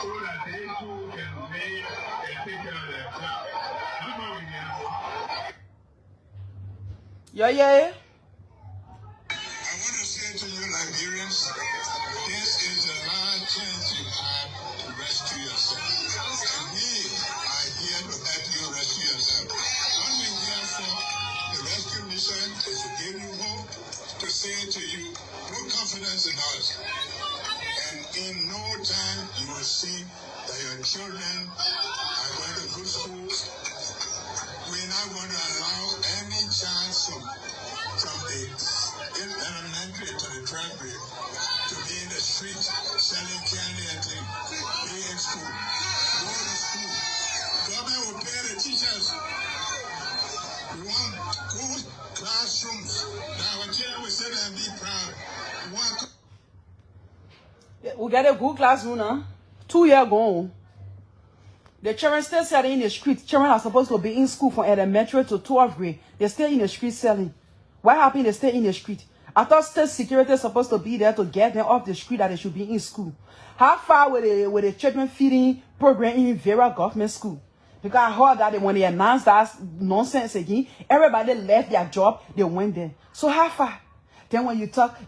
so that they too can live and take care of themselves. That's what we need. Yeah. I want to say to you, Liberians, this is the last chance you have to rescue yourself. And we are here to help you rescue yourself. What we here for, the rescue mission, is to give you hope, to say to you, put confidence in us. And in no time, you will see that your children are going to good schools. We're not going to allow any chance from the elementary to the primary to be in the street selling candy and things. Be in school. Go to school. Government will pay the teachers. We want good classrooms. Now our children will sit and be proud. We got a good classroom now. 2 years ago. The children still selling in the street. Children are supposed to be in school from elementary to 12th grade. They're still in the street selling. What happened? They stay in the street. I thought state security is supposed to be there to get them off the street that they should be in school. How far with the children feeding program in various government school? Because I heard that when they announced that nonsense again, everybody left their job, they went there. So how far? Then when you talk,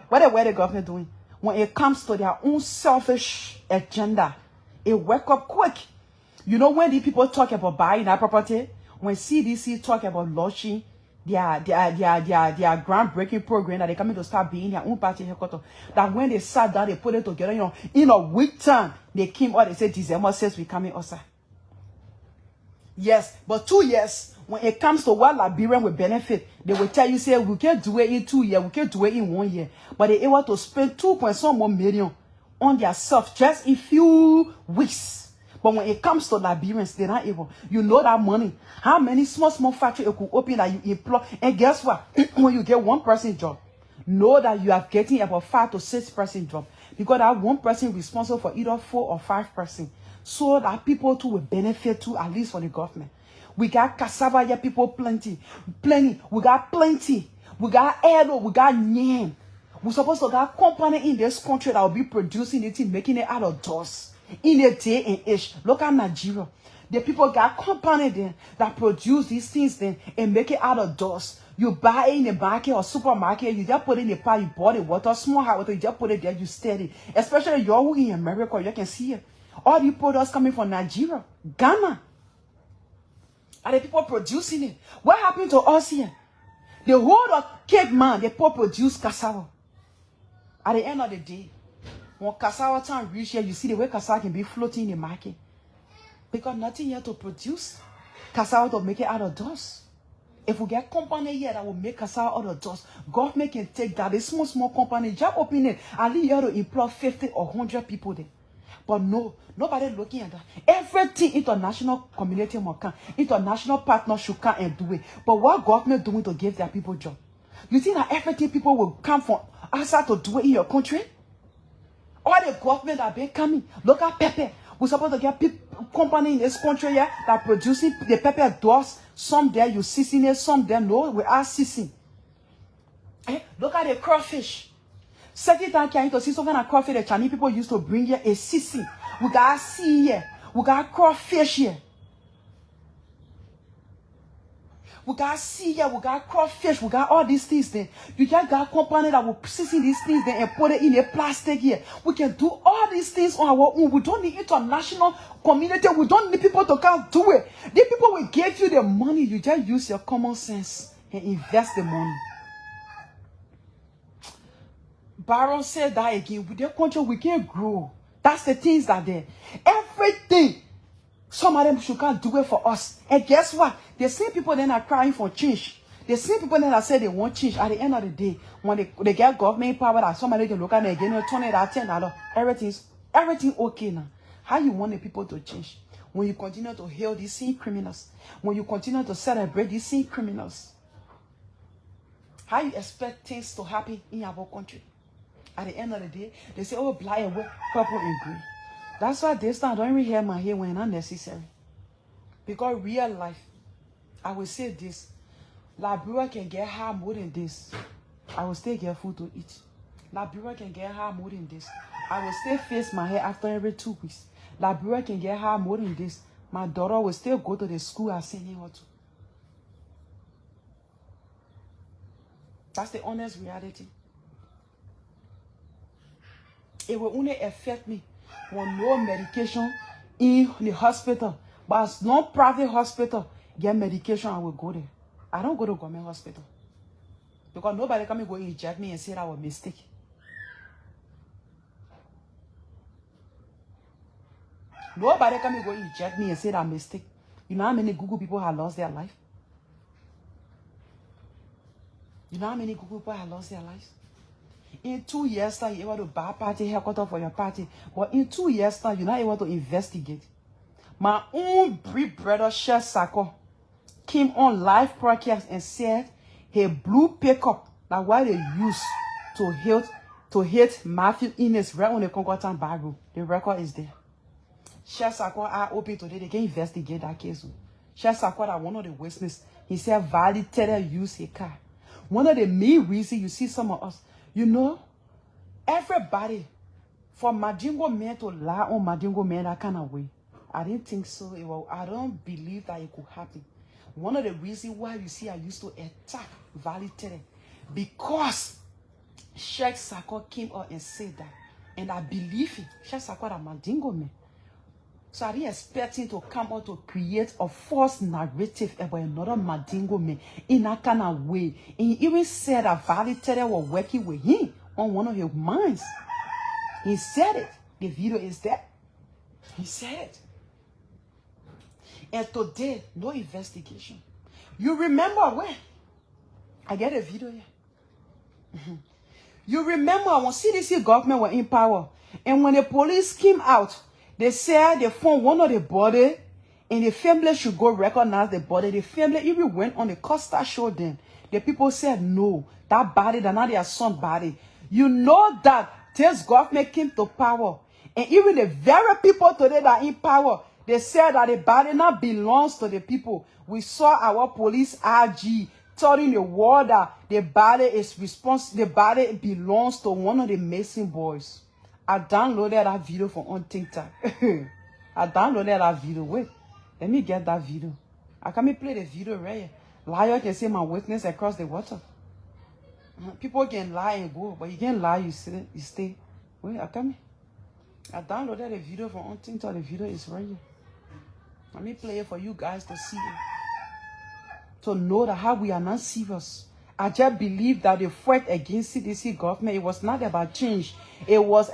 what the government doing? When it comes to their own selfish agenda, it wake up quick. You know when the people talk about buying that property, when CDC talk about launching their groundbreaking program that they're coming to start being their own party headquarters. That when they sat down, they put it together, you know, in a week time, they came out, they said, December 6th, we coming outside. Yes, but 2 years, when it comes to what Liberian will benefit, they will tell you, say, we can't do it in 2 years, we can't do it in 1 year. But they're able to spend 2.some more million on their self just in few weeks. But when it comes to Liberians, they're not able. You know that money. How many small factories you could open that you employ? And guess what? When you get one person job, know that you are getting about 5 to 6 person job. Because that one person responsible for either 4 or 5 person. So that people too will benefit too, at least for the government. We got cassava here, people plenty. We got plenty. We got Edo, we got Nyan. We're supposed to have company in this country that will be producing it, making it out of dust. In a day and age. Look at Nigeria. The people got company there that produce these things then and make it out of dust. You buy it in the market or supermarket, you just put it in the pot, you bought the water, small hot water, you just put it there, you stir it. Especially you who in America, you can see it. All the products coming from Nigeria, Ghana. Are the people producing it? What happened to us here? The whole of Cape Man, the people produce cassava. At the end of the day, when cassava time reach here, you see the way cassava can be floating in the market. Because nothing here to produce cassava to make it out of dust. If we get company here that will make cassava out of dust, government can take that. A small company, just open it. At least you have to employ 50 or 100 people there. But no, nobody looking at that. Everything international community must come. International partners should come and do it. But what government doing to give their people job? You think that everything people will come from outside to do it in your country? All the government that been coming. Look at pepper. We're supposed to get company in this country here that producing the pepper dust. Some there you season it, some there no, we are seasoning. Look at the crawfish. Second time can you to see some kind of crawfish the Chinese people used to bring here a sissy. We got sea here. We got crawfish here. We got sea here. We got crawfish. We got all these things there. You just got company that will season these things there and put it in a plastic here. We can do all these things on our own. We don't need international community. We don't need people to come do it. The people will give you the money. You just use your common sense and invest the money. Baron said that again. With the country, we can't grow. That's the things that there. Everything. Some of them should can't do it for us. And guess what? The same people then are crying for change. The same people then that say they want change. At the end of the day, when they get government power, that somebody can look at it again, turn it at $10. Everything okay now. How you want the people to change? When you continue to hail these same criminals. When you continue to celebrate these same criminals. How you expect things to happen in our country? At the end of the day, they say, oh, black and white, purple and green. That's why this time I don't even hear my hair when unnecessary. Because real life, I will say this. Liberia can get high more than this. I will still get food to eat. Liberia can get high more than this. I will still face my hair after every 2 weeks. Liberia can get high more than this. My daughter will still go to the school I sent her to. That's the honest reality. It will only affect me when no medication in the hospital. But as non-private hospital get medication, I will go there. I don't go to government hospital. Because nobody can go inject me and say that was a mistake. Nobody can go inject me and say that mistake. You know how many Google people have lost their life? You know how many Google people have lost their lives? In 2 years' time, you're able to buy party headquarters for your party. But in 2 years' time, you're not able to investigate. My own big brother, Chef Sako, came on live broadcast and said he blue pickup that what they use to hit Matthew Innes right on the Concordan Bible. The record is there. Chef Sako are open today. They can investigate that case. Chef Sako, that one of the witnesses, he said validated use his car. One of the main reasons you see some of us, you know, everybody, for Madingo men to lie on Madingo men that kind of way, I didn't think so. I don't believe that it could happen. One of the reasons why you see I used to attack Valley Tere, because Sheikh Sako came out and said that, and I believe it. Sheikh Sako that Madingo men. So I didn't expect him to come out to create a false narrative about another Mandingo man in that kind of way. And he even said that validated was working with him on one of his minds. He said it. The video is there. He said it. And today, no investigation. You remember when? I get a video here. You remember when CDC government were in power, and when the police came out, they said they found one of the body, and the family should go recognize the body. The family even went on the Costa show then. The people said, no, that body, that's not their son body. You know that this government came to power, and even the very people today that are in power, they said that the body now belongs to the people. We saw our police RG telling the world that the body is the body belongs to one of the Mason boys. I downloaded that video from on TikTok. I downloaded that video. Wait, let me get that video. I can't play the video right here. Liar can say my witness across the water. People can lie and go, but you can't lie, you stay. Wait, I downloaded the video from on TikTok. The video is right here. Let me play it for you guys to see it. To know that how we are not serious. I just believe that the fight against CDC government, it was not about change. It was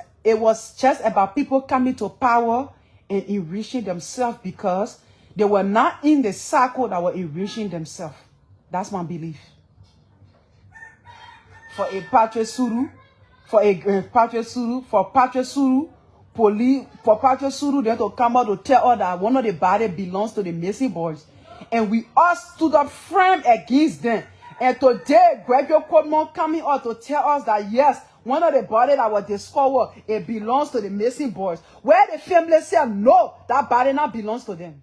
just about people coming to power and enriching themselves because they were not in the circle that were enriching themselves. That's my belief. For a Patrick Suru, then to come out to tell us that one of the body belongs to the Mason boys. And we all stood up firm against them. And today, Gregory Coleman coming out to tell us that yes, one of the body that was discovered, it belongs to the Mason boys. Where the family said no, that body now belongs to them.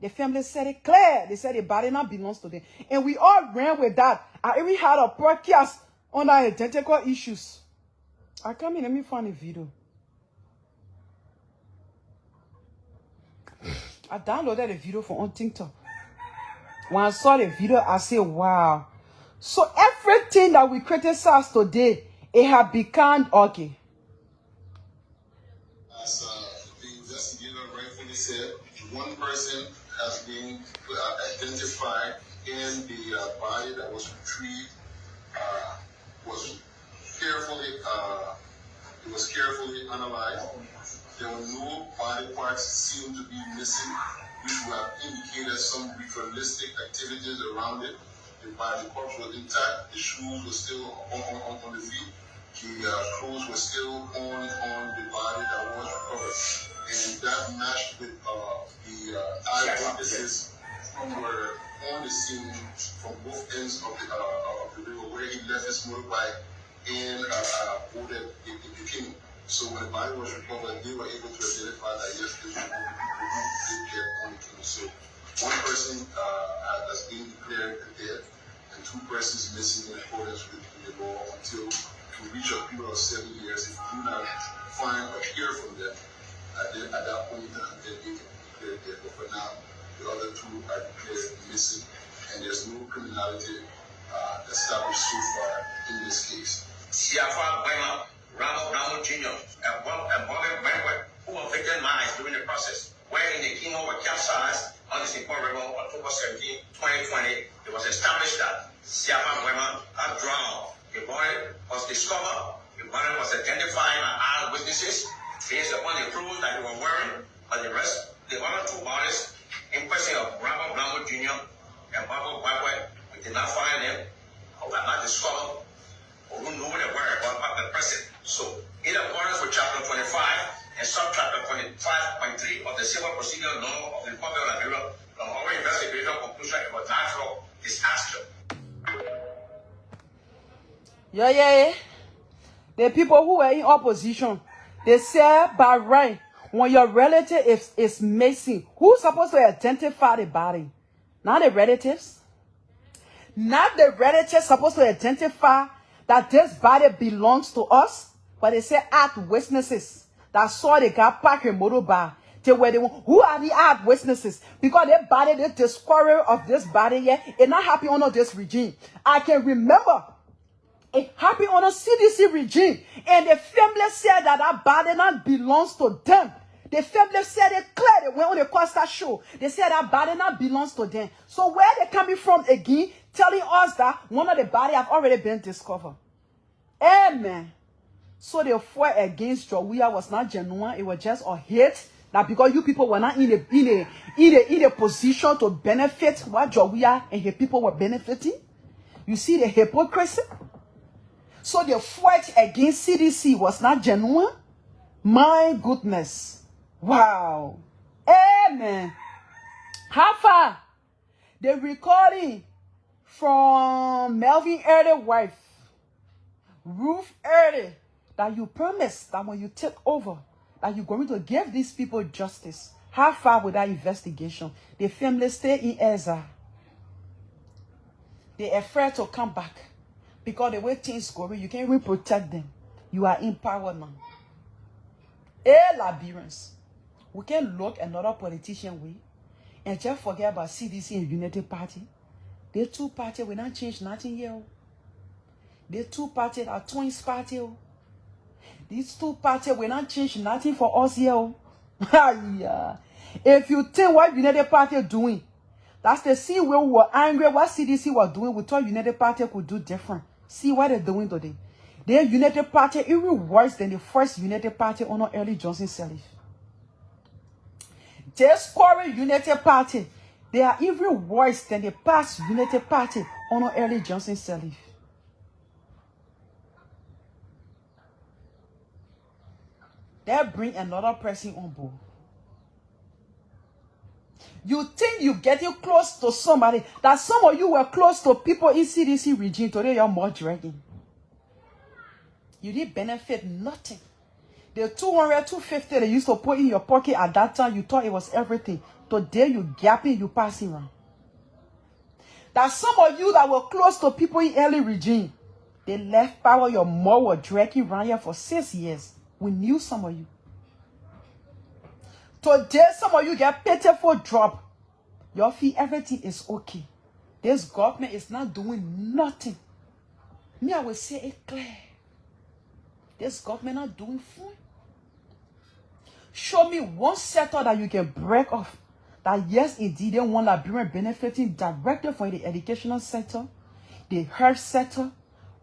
The family said it clear. They said the body now belongs to them. And we all ran with that. I even had a podcast on the identical issues. Let me find a video. I downloaded the video from on TikTok. When I saw the video, I said, wow. So everything that we criticize today, it has become okay. As the investigator rightfully said, one person has been identified, and the body that was retrieved was carefully analyzed. There were no body parts seen to be missing, which would have indicated some ritualistic activities around it. The corpse was intact, the shoes were still on the feet, the clothes were still on the body that was recovered. And that matched with the eyewitnesses who were on the scene from both ends of the river where he left his motorbike and boarded the canoe. So when the body was recovered, they were able to identify that yes, this was one of the people who did get on the canoe. So one person has been declared dead, and two persons missing in accordance with the law until to reach a period of 7 years. If we do not find or hear from them, at that point, then they can be declared dead. But for now, the other two are declared missing, and there's no criminality established so far in this case. Ramo Jr. and Bobby Banquet, who were victim lives during the process, wherein the chemo were capsized on the St. Paul River on October 17, 2020. It was established that Siafa Wema had drowned. The body was discovered. The body was identified by eyewitnesses based upon the clothes that they were wearing. But the other two bodies, in question of Ramo Jr. and Bobby Banquet, we did not find them, or were not discovered, or who knew they were about the present. So, in accordance with Chapter 25 and Subchapter 25.3 of the Civil Procedure Law of the Republic of Liberia, our investigation conclusion it was natural disaster. Yeah. The people who were in opposition, they said by right, when your relative is missing, who's supposed to identify the body? Not the relatives. Not the relatives supposed to identify that this body belongs to us. But they say eyewitnesses that saw the guy park a motorbike. Who are the eyewitnesses? Because they body, the discovery of this body here, it's not happening under this regime. I can remember it happened on a CDC regime, and the family said that body not belongs to them. The family said it clear. They went on the Costa show. They said that body now belongs to them. So where they coming from again, telling us that one of the body have already been discovered. Amen. So the fight against Jawia was not genuine. It was just a hate. That because you people were not in a position to benefit what Jawia and her people were benefiting. You see the hypocrisy? So the fight against CDC was not genuine. My goodness. Wow. Amen. How far? The recording from Melvin Early's wife, Ruth Early, that you promised that when you take over, that you're going to give these people justice. How far with that investigation? The family stay in Ezra. They are afraid to come back. Because the way things go, you can't even protect them. You are in power now. Liberians. We can look another politician way and just forget about CDC and United Party. The two parties will not change nothing here. The two parties are twins party. These two parties will not change nothing for us here. Yeah. If you think what United Party is doing, that's the same way we were angry what CDC was doing. We thought United Party could do different. See what they're doing today. Their United Party even worse than the first United Party under Early Johnson Sirleaf. This current United Party, they are even worse than the past United Party under Early Johnson Sirleaf. They bring another person on board. You think you're getting close to somebody, that some of you were close to people in CDC region, today you're more dragging. You didn't benefit nothing. The 200, 250 they used to put in your pocket at that time, you thought it was everything. Today you gapping, you passing around. That some of you that were close to people in early regime, they left power, your mom were dragging around here for 6 years. We knew some of you. Today, some of you get pitiful drop. Your feel everything is okay. This government is not doing nothing. Me, I will say it clear. This government not doing fine. Show me one sector that you can break off. That yes, indeed, they want Liberian benefiting directly from the educational sector, the health sector.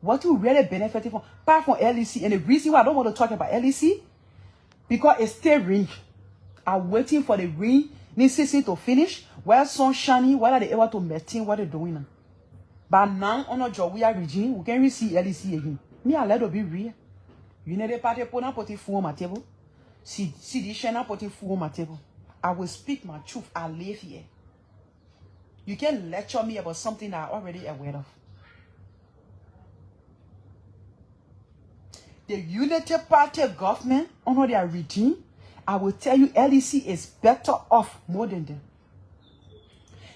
What you really benefiting from, apart from LEC. And the reason why I don't want to talk about LEC, because it's still rain. I'm waiting for the rain season to finish. Where sun shining, what are they able to maintain what they're doing now? But now, on a job we are regime, we can't see LEC again. Me, I let it be real. United Party putting food on my table. See the channel putting food on my table. I will speak my truth. I live here. You can lecture me about something that I'm already aware of. The United Party government, under their regime, I will tell you, LEC is better off more than them.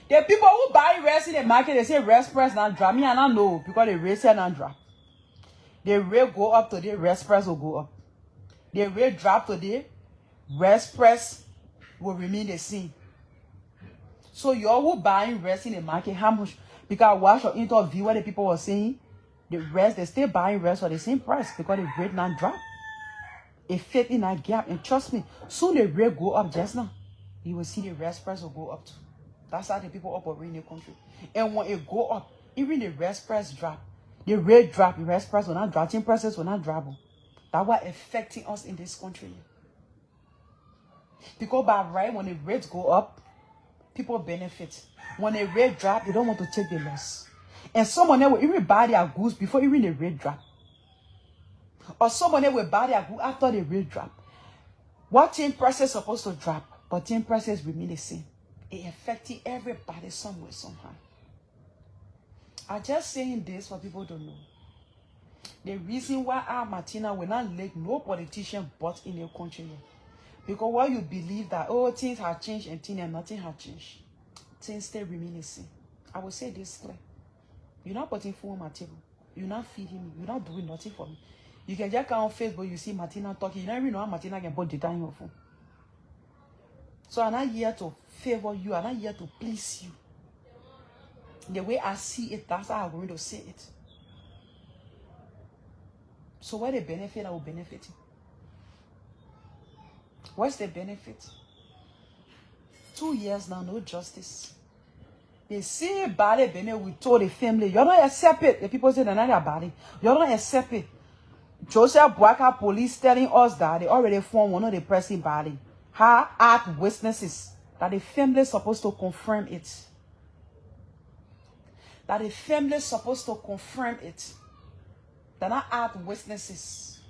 The people who buy rice in the market, they say rice price not drop. Me, I don't know, because the rice not drop. The rate go up today, rice price will go up. The rate drop today, rice price will remain the same. So you all who buying rice in the market, how much? Because I watched your interview what the people were saying. The rest, they still buying rest for the same price because the rate not drop. It fit in that gap. And trust me, soon the rate go up just now. You will see the rest price will go up too. That's how the people operate in the country. And when it go up, even the rest price drop. The rate drop, the rest price will not drop. 10 prices will not drop. That's what affecting us in this country. Because by right, when the rates go up, people benefit. When the rate drop, they don't want to take the loss. And someone will even buy their goods before even the rate drop. Or someone will buy their goods after the rate drop. What 10 prices supposed to drop, but 10 prices remain the same. It affecting everybody somewhere, somehow. I'm just saying this for people to know. The reason why our MATINA will not let no politician but in your country. Because while you believe that, oh, things have changed and things and nothing has changed. Things still remain the same. I will say this clear. You're not putting food on my table. You're not feeding me. You're not doing nothing for me. You can just come on Facebook, you see MATINA talking. You don't even know how MATINA can put data in your phone. So I'm not here to favor you. I'm not here to please you. The way I see it, that's how I'm going to say it. So where the benefit, I will benefit you. What's the benefit? 2 years now, no justice. They see body, we told the family, you don't accept it. The people say they're not about it. You don't accept it. Joseph Boaka police telling us that they already formed one of the pressing body. Her act witnesses that the family is supposed to confirm it. That the family is supposed to confirm it. They're not act witnesses.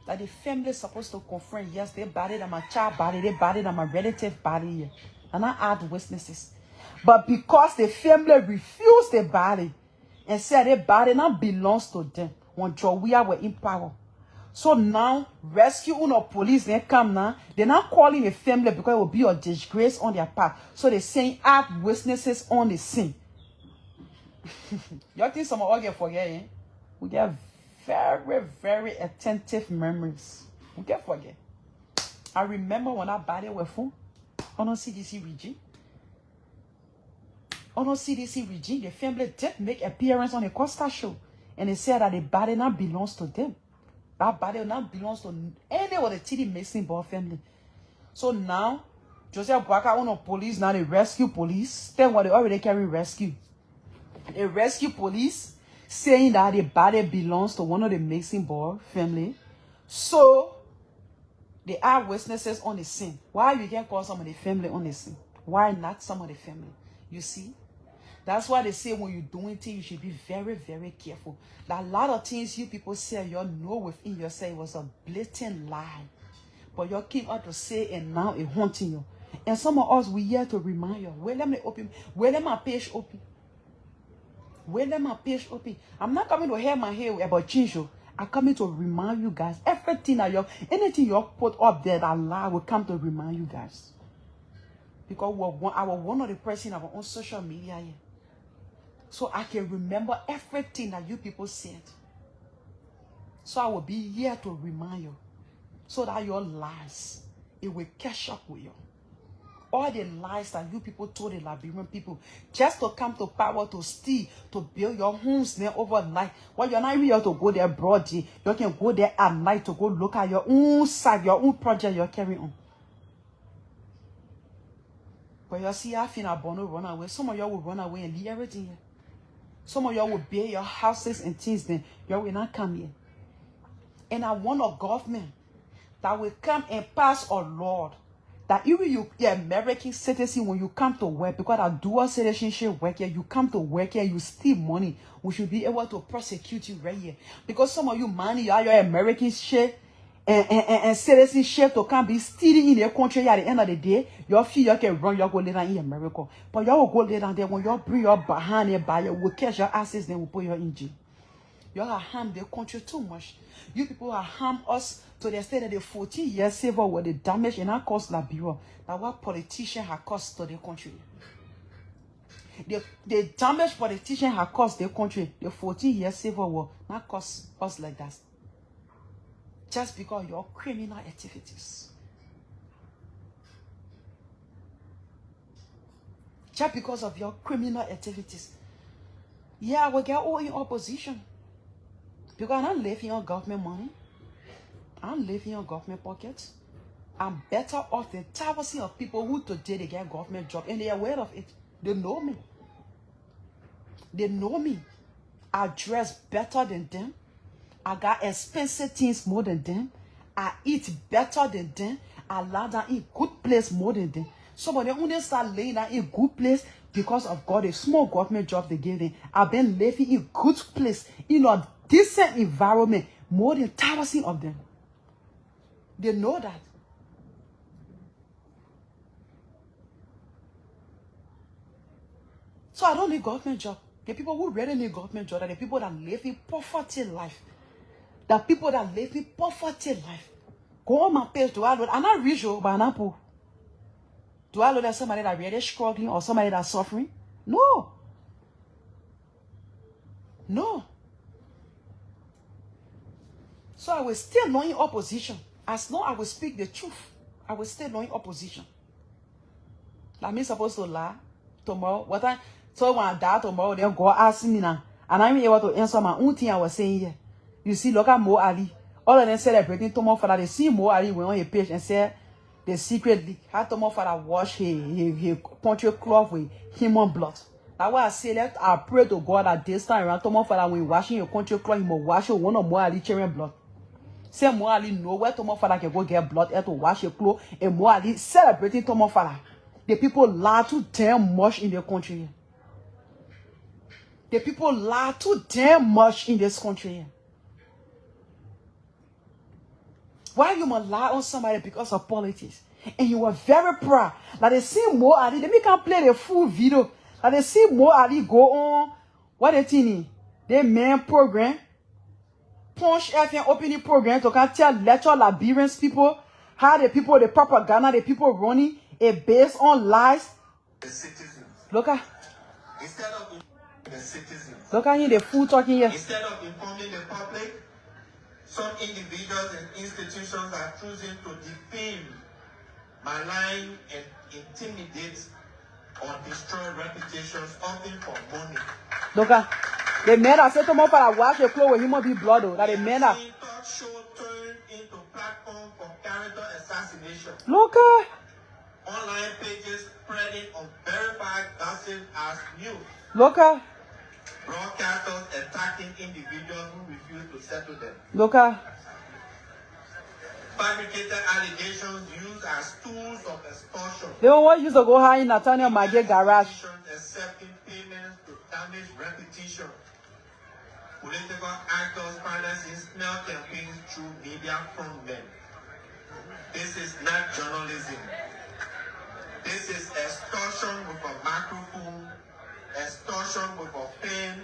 That the family is supposed to confirm, yes, they body, that my child body, they body, that my relative body. They're not act witnesses. But because the family refused the body and said the body now belongs to them, when Joia were in power. So now, rescue uno police, they come now, they're not calling the family because it will be a disgrace on their part. So they're saying act witnesses on the scene. Y'all think some of us forget, eh? We get very, very attentive memories. We get forget. I remember when that body was from on a CDC region. On a CDC region, the family did make appearance on a Costa show. And they said that the body now belongs to them. That body now belongs to any of the TD Mason Ball family. So now, Joseph Boaka on police, now the rescue police, tell what they already carry rescue. The rescue police saying that the body belongs to one of the Mason Ball family. So, they are witnesses on the scene. Why you can't call some of the family on the scene? Why not some of the family? You see? That's why they say when you're doing things, you should be very, very careful. That a lot of things you people say, you know within yourself it was a blatant lie. But you came out to say and now it's haunting you. And some of us, we here to remind you. Well, let me open. Well, let my page open. Well, let my page open. I'm not coming to hear my hair about change you. I'm coming to remind you guys. Everything that you, anything you put up there that lie will come to remind you guys. Because I was one of the person on social media here. So I can remember everything that you people said. So I will be here to remind you. So that your lies, it will catch up with you. All the lies that you people told the Liberian people, just to come to power, to steal, to build your homes there overnight. Well, you're not even here to go there broad day. You can go there at night to go look at your own side, your own project you're carrying on. But you see, I feel I'm to run away. Some of y'all will run away and leave everything here. Some of y'all will build your houses and things, then y'all will not come here. And I want a government that will come and pass a law that even you, the American citizen, when you come to work, because I dual citizenship work here, you come to work here, you steal money, we should be able to prosecute you right here. Because some of you money, you are your American shit and citizenship to come be stealing in their country at the end of the day, your fee you can run, you go lay down in America. But you will go lay down there when you bring your behind and buy, you will catch your asses, then will put you in jail. You have harmed the country too much. You people have harmed us to the extent that the 14 years civil war, the damage in our cost Liberia, that what politicians have caused to the country. The damage politicians have caused the country, the 14 years civil war, not cost us like that. Just because of your criminal activities. Just because of your criminal activities. Yeah, we get all in opposition. Because I'm not living on government money. I'm living on government pockets. I'm better off than thousands of people who today they get government job and they are aware of it. They know me. They know me. I dress better than them. I got expensive things more than them. I eat better than them. I lie down in good place more than them. Some of them only start laying down in good place because of God, a small government job they gave them. I've been living in good place, in a decent environment, more than thousands of them. They know that. So I don't need government job. The people who really need government job are the people that live in poverty life. The people that live in poverty life. Go on my page, do I load? I'm not rich, but I'm not poor. Do I look at somebody that really struggling or somebody that's suffering? No. No. So I will still know in opposition. As long as I will speak the truth, I will still know in opposition. Like me supposed to lie tomorrow. What I so when I die tomorrow, then God ask me now. And I'm able to answer my own thing I was saying here. You see, look at Mo Ali. All of them celebrating tomorrow for that. They see Mo Ali went on a page and said, The secret leak. How Tomo Father wash his country cloth with human blood. That's why I say that I pray to God at this time around Tomo Father when washing your country cloth, he must wash your one or more Ali children blood. Say more Ali know where Tomo Father can go get blood to wash your clothes and more Ali celebrating Tomo Father. The people lie too damn much in the country. The people lie too damn much in this country. Why you must lie on somebody because of politics? And you were very proud. Like they see more Ali, they can't play the full video. Like they see more Ali go on. What they think? They main program. Punch FM opening program to can tell lecture Liberians people how the people, the propaganda, the people running it based on lies. The citizens. Look at Instead of the citizens. look at him, the fool talking here. Instead of informing the public, some individuals and institutions are choosing to defame, malign, and intimidate or destroy reputations, often for money. Look at the men that say to my father wash your clothes with human be blood. That the men that talk show turned into platform for character assassination. look at Online pages spreading unverified gossip as news. look at Broadcasters attacking individuals who refuse to settle them. look at Fabricated allegations used as tools of extortion. they don't want you to go high in Nathaniel Maggie garage. Accepting payments to damage reputation. Political actors financing smell campaigns through media frontmen. This is not journalism. This is extortion with a microphone, extortion with a pen,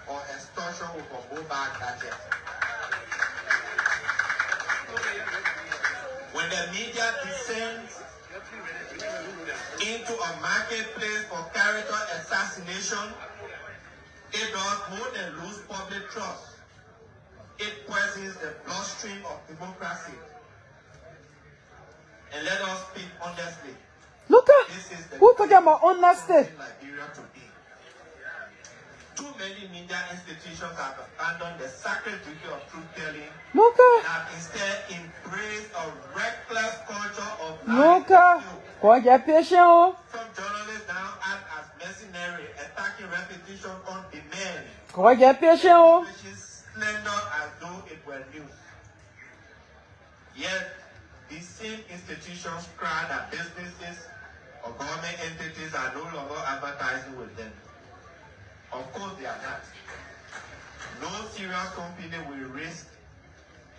or extortion with a mobile gadget. When the media descends into a marketplace for character assassination, it does more than lose public trust. It poisons the bloodstream of democracy. And let us speak honestly. Look at This is the who talking about honesty. in Liberia today. Too many media institutions have abandoned the sacred duty of truth-telling Look and at have instead embraced a reckless culture of look lying. at go get patient. Oh. Some journalists now act as mercenary, attacking repetition on demand, Go get patient. Oh. which is slender as though it were news. Yet, these same institutions cry that businesses or government entities are no longer advertising with them. Of course they are not. No serious company will risk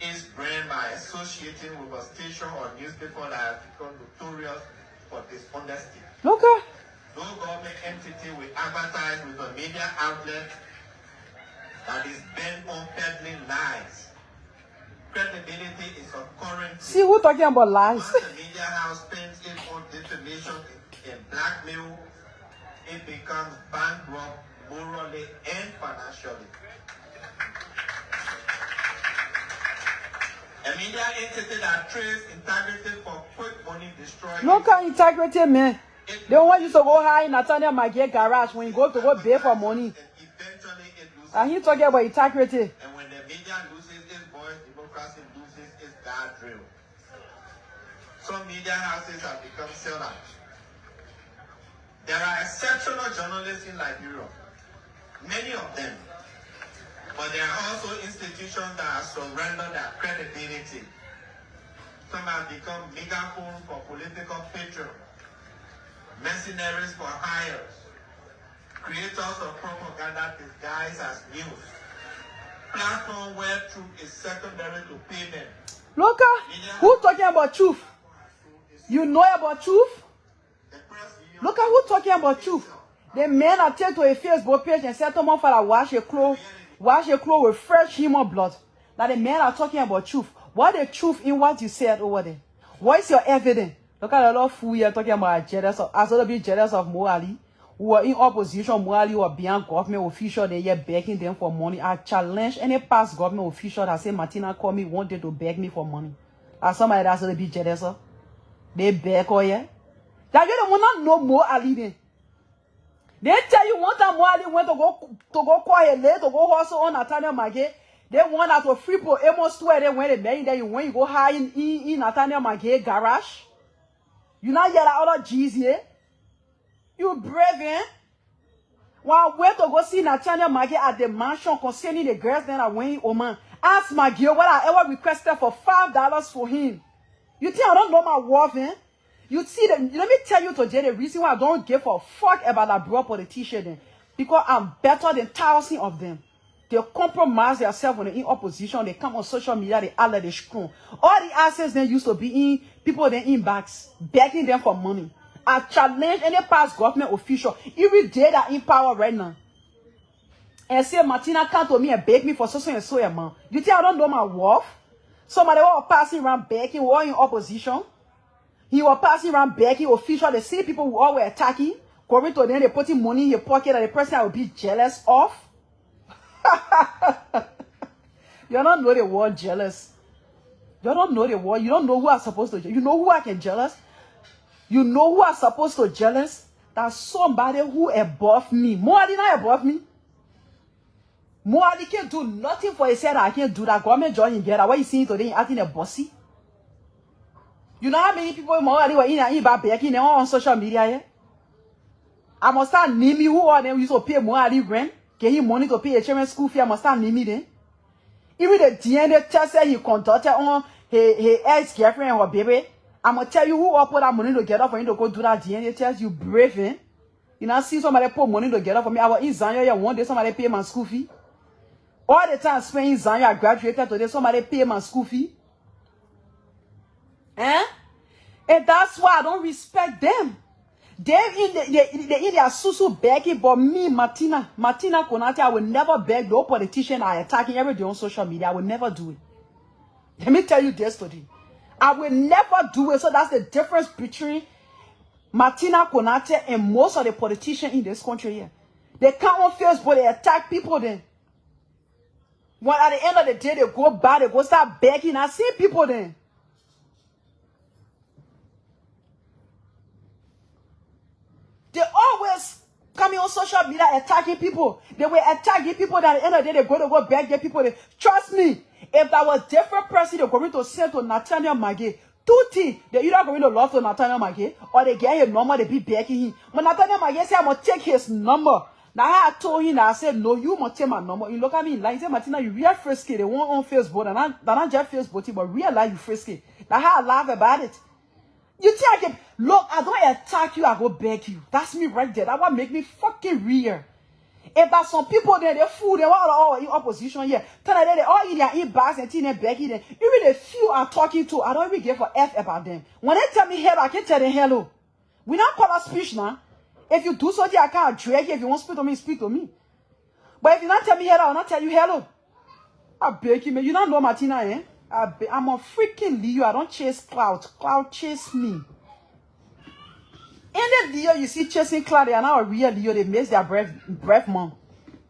its brand by associating with a station or newspaper that has become notorious for dishonesty. Look at No government entity will advertise with a media outlet that is bent on peddling lies. Credibility is a currency. see who talking about lies. Once the media house spends it on defamation and blackmail, it becomes bankrupt morally and financially. A media entity that trades integrity for quick money destroys. Look at integrity, man. They don't want you to go high in Nathaniel Maggie garage when you go to go pay for money. And eventually it loses. And he talking about integrity. And when the media loses its voice, democracy loses its guardrail. Some media houses have become sellouts. There are exceptional journalists in Liberia, many of them. But there are also institutions that have surrendered their credibility. Some have become megaphones for political patrons, mercenaries for hires, creators of propaganda disguised as news, platform where truth is secondary to payment. Look at who talking about truth. You know about truth? The press union Look at who talking about truth. The men are take to a Facebook page and say, "Tomo Father, wash your clothes with fresh human blood." Now the men are talking about truth. What the truth in what you said over there? What is your evidence? Look at a lot of fool here talking about jealous of, as well be jealous of Moali, who are in opposition, Moali or beyond government official, they are begging them for money. I challenge any past government official that say MATINA call me one day to beg me for money. As somebody that's going to be jealous of, they beg or yeah. That you don't want to know more Ali then. They tell you one time Moali went to go quiet late to go hustle on Nathaniel Maggie. They want that to free for almost 2 they went there. When you go high in Nathaniel Maggie garage. You not hear that other G's here? You brave, eh? When I went to go see Nathaniel Maggie at the mansion concerning the girls then I went Oman. Ask Maggie what I ever requested for $5 for him. You think I don't know my worth, eh? You see, let me tell you today the reason why I don't give a fuck about that broad politician then. Because I'm better than thousands of them. They compromise themselves when they're in opposition. They come on social media, they all they screw. All the assets they used to be in, people they in backs, begging them for money. I challenge any past government official, every day that in power right now. And say, MATINA come to me and beg me for so and so amount. You think I don't know my worth? Somebody was passing around begging, who are in opposition. He was passing around begging official. The same people who all were attacking. Going to them, they putting money in your pocket that the person will be jealous of. You don't know the word jealous. You don't know the word. You don't know who I'm supposed to. You know who I can jealous. You know who I'm supposed to jealous. That's somebody who above me. More than not above me. More than can't do nothing for himself. I can't do that. Government join him get that. What you see today? Acting a bossy. You know how many people more than were in back on social media? Yeah? I must start naming who are them. You so pay more than rent. Get him money to pay a children's school fee. I must start naming them. Even the DNA test that he conducted on his ex-girlfriend or baby. I'm going to tell you who all put that money together for him to go do that DNA test. You brave, eh? You know, see somebody put money together for me. I was in Zambia one day, somebody pay my school fee. All the time I spent in Zambia, I graduated today, somebody pay my school fee. Eh? And that's why I don't respect them. They're in their susu begging, but me, MATINA, KONATEH, I will never beg no politician I attacking every day on social media. I will never do it. Let me tell you this today. I will never do it. So that's the difference between MATINA, KONATEH, and most of the politicians in this country here. They come on Facebook, they attack people then. When at the end of the day, they go back, they go start begging. I see people then. They always coming on social media attacking people. They were attacking people that at the end of the day, they go beg their people. Trust me, if that was different person, they're going to send to Nathaniel Maggie. Two things. They're either going to love to Nathaniel Maggie or they get his number, they be begging him. But Nathaniel Maggie said, I'm going to take his number. Now I told him, I said, no, you must take my number. You look at me like, he said, MATINA, you real frisky. They want on Facebook. And not just Facebook, but real life, you frisky. Now I laugh about it. You think I can, look, I don't attack you, I go beg you. That's me right there. That what make me fucking real. If there's some people there, they fool, they all in opposition here. Tell them they all in their inbox and think they begging them. Even the few I'm talking to, I don't even give a F about them. When they tell me hello, I can tell them hello. We not call a speech now. If you do something, I can't drag you. If you want to speak to me, speak to me. But if you not tell me hello, I'll not tell you hello. I beg you, man. You don't know MATINA, eh? I'm a freaking Leo. I don't chase cloud. Cloud chase me. Any Leo you see chasing cloud, they are not a real Leo. They miss their breath month.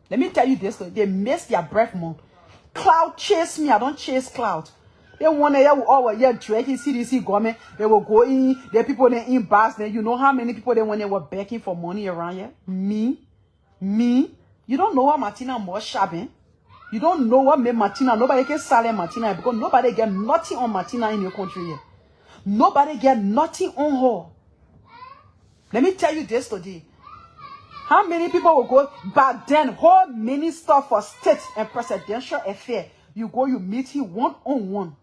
Let me tell you this. They miss their breath month. Cloud chase me. I don't chase cloud. They want to hear all year dragging CDC government. They will go in. The people they in bars. Then you know how many people they when they were begging for money around here. Me. You don't know what MATINA more shopping. You don't know what made MATINA. Nobody can sell MATINA because nobody get nothing on MATINA in your country here. Nobody get nothing on her. Let me tell you this today. How many people will go back then? Whole minister for state and presidential affair. You go, you meet him one-on-one.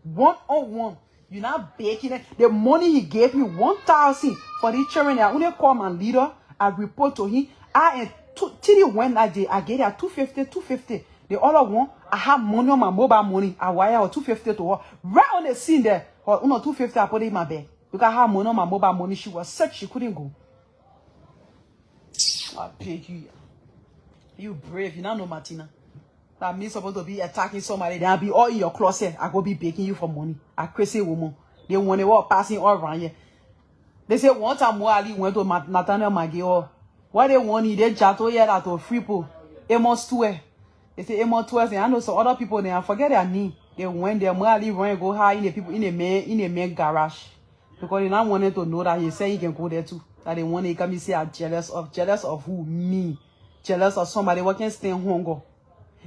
One-on-one. You're not baking it. The money he gave me, 1,000 for the children. I only call my leader. I report to him. Till when I did, I get it 250. The other one, I have money on my mobile money. I wire or 250 to her. Right on the scene there, or 250, I put it in my bag. Because I have money on my mobile money. She was sick, she couldn't go. I beg you. You brave, you don't know MATINA. That means supposed to be attacking somebody. They'll be all in your closet. I go be begging you for money. A crazy woman. They want to walk passing all around here. They say one time Ali went to Nathaniel Maggie. What they want, they chat here that to free people. Amos 12. They say Amos 12. I know some other people there. I forget their name. They went there. Ali run and go high in the people in the main garage because they not wanted to know that he said he can go there too. That they want to come and say I'm jealous of who? Me. Jealous of somebody who can stand hunger.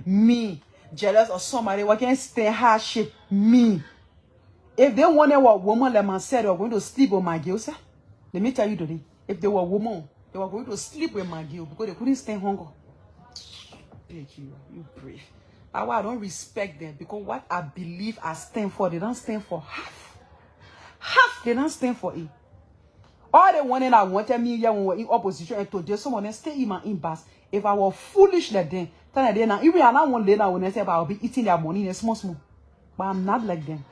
Me. Jealous of somebody who can stand hardship. Me. If they wanted a woman, like man said, they were going to sleep with my girl, sir. Let me tell you today. If they were a woman, they were going to sleep with my girl because they couldn't stand hunger. Thank you. You brave. That's why I don't respect them, because what I believe I stand for, they don't stand for half. Half, they don't stand for it. All the one that wanted me here when we were in opposition, and today someone else stay in my inbox. If I were foolish like them, then now even I don't want later when I say I'll be eating their money in a small. But I'm not like them.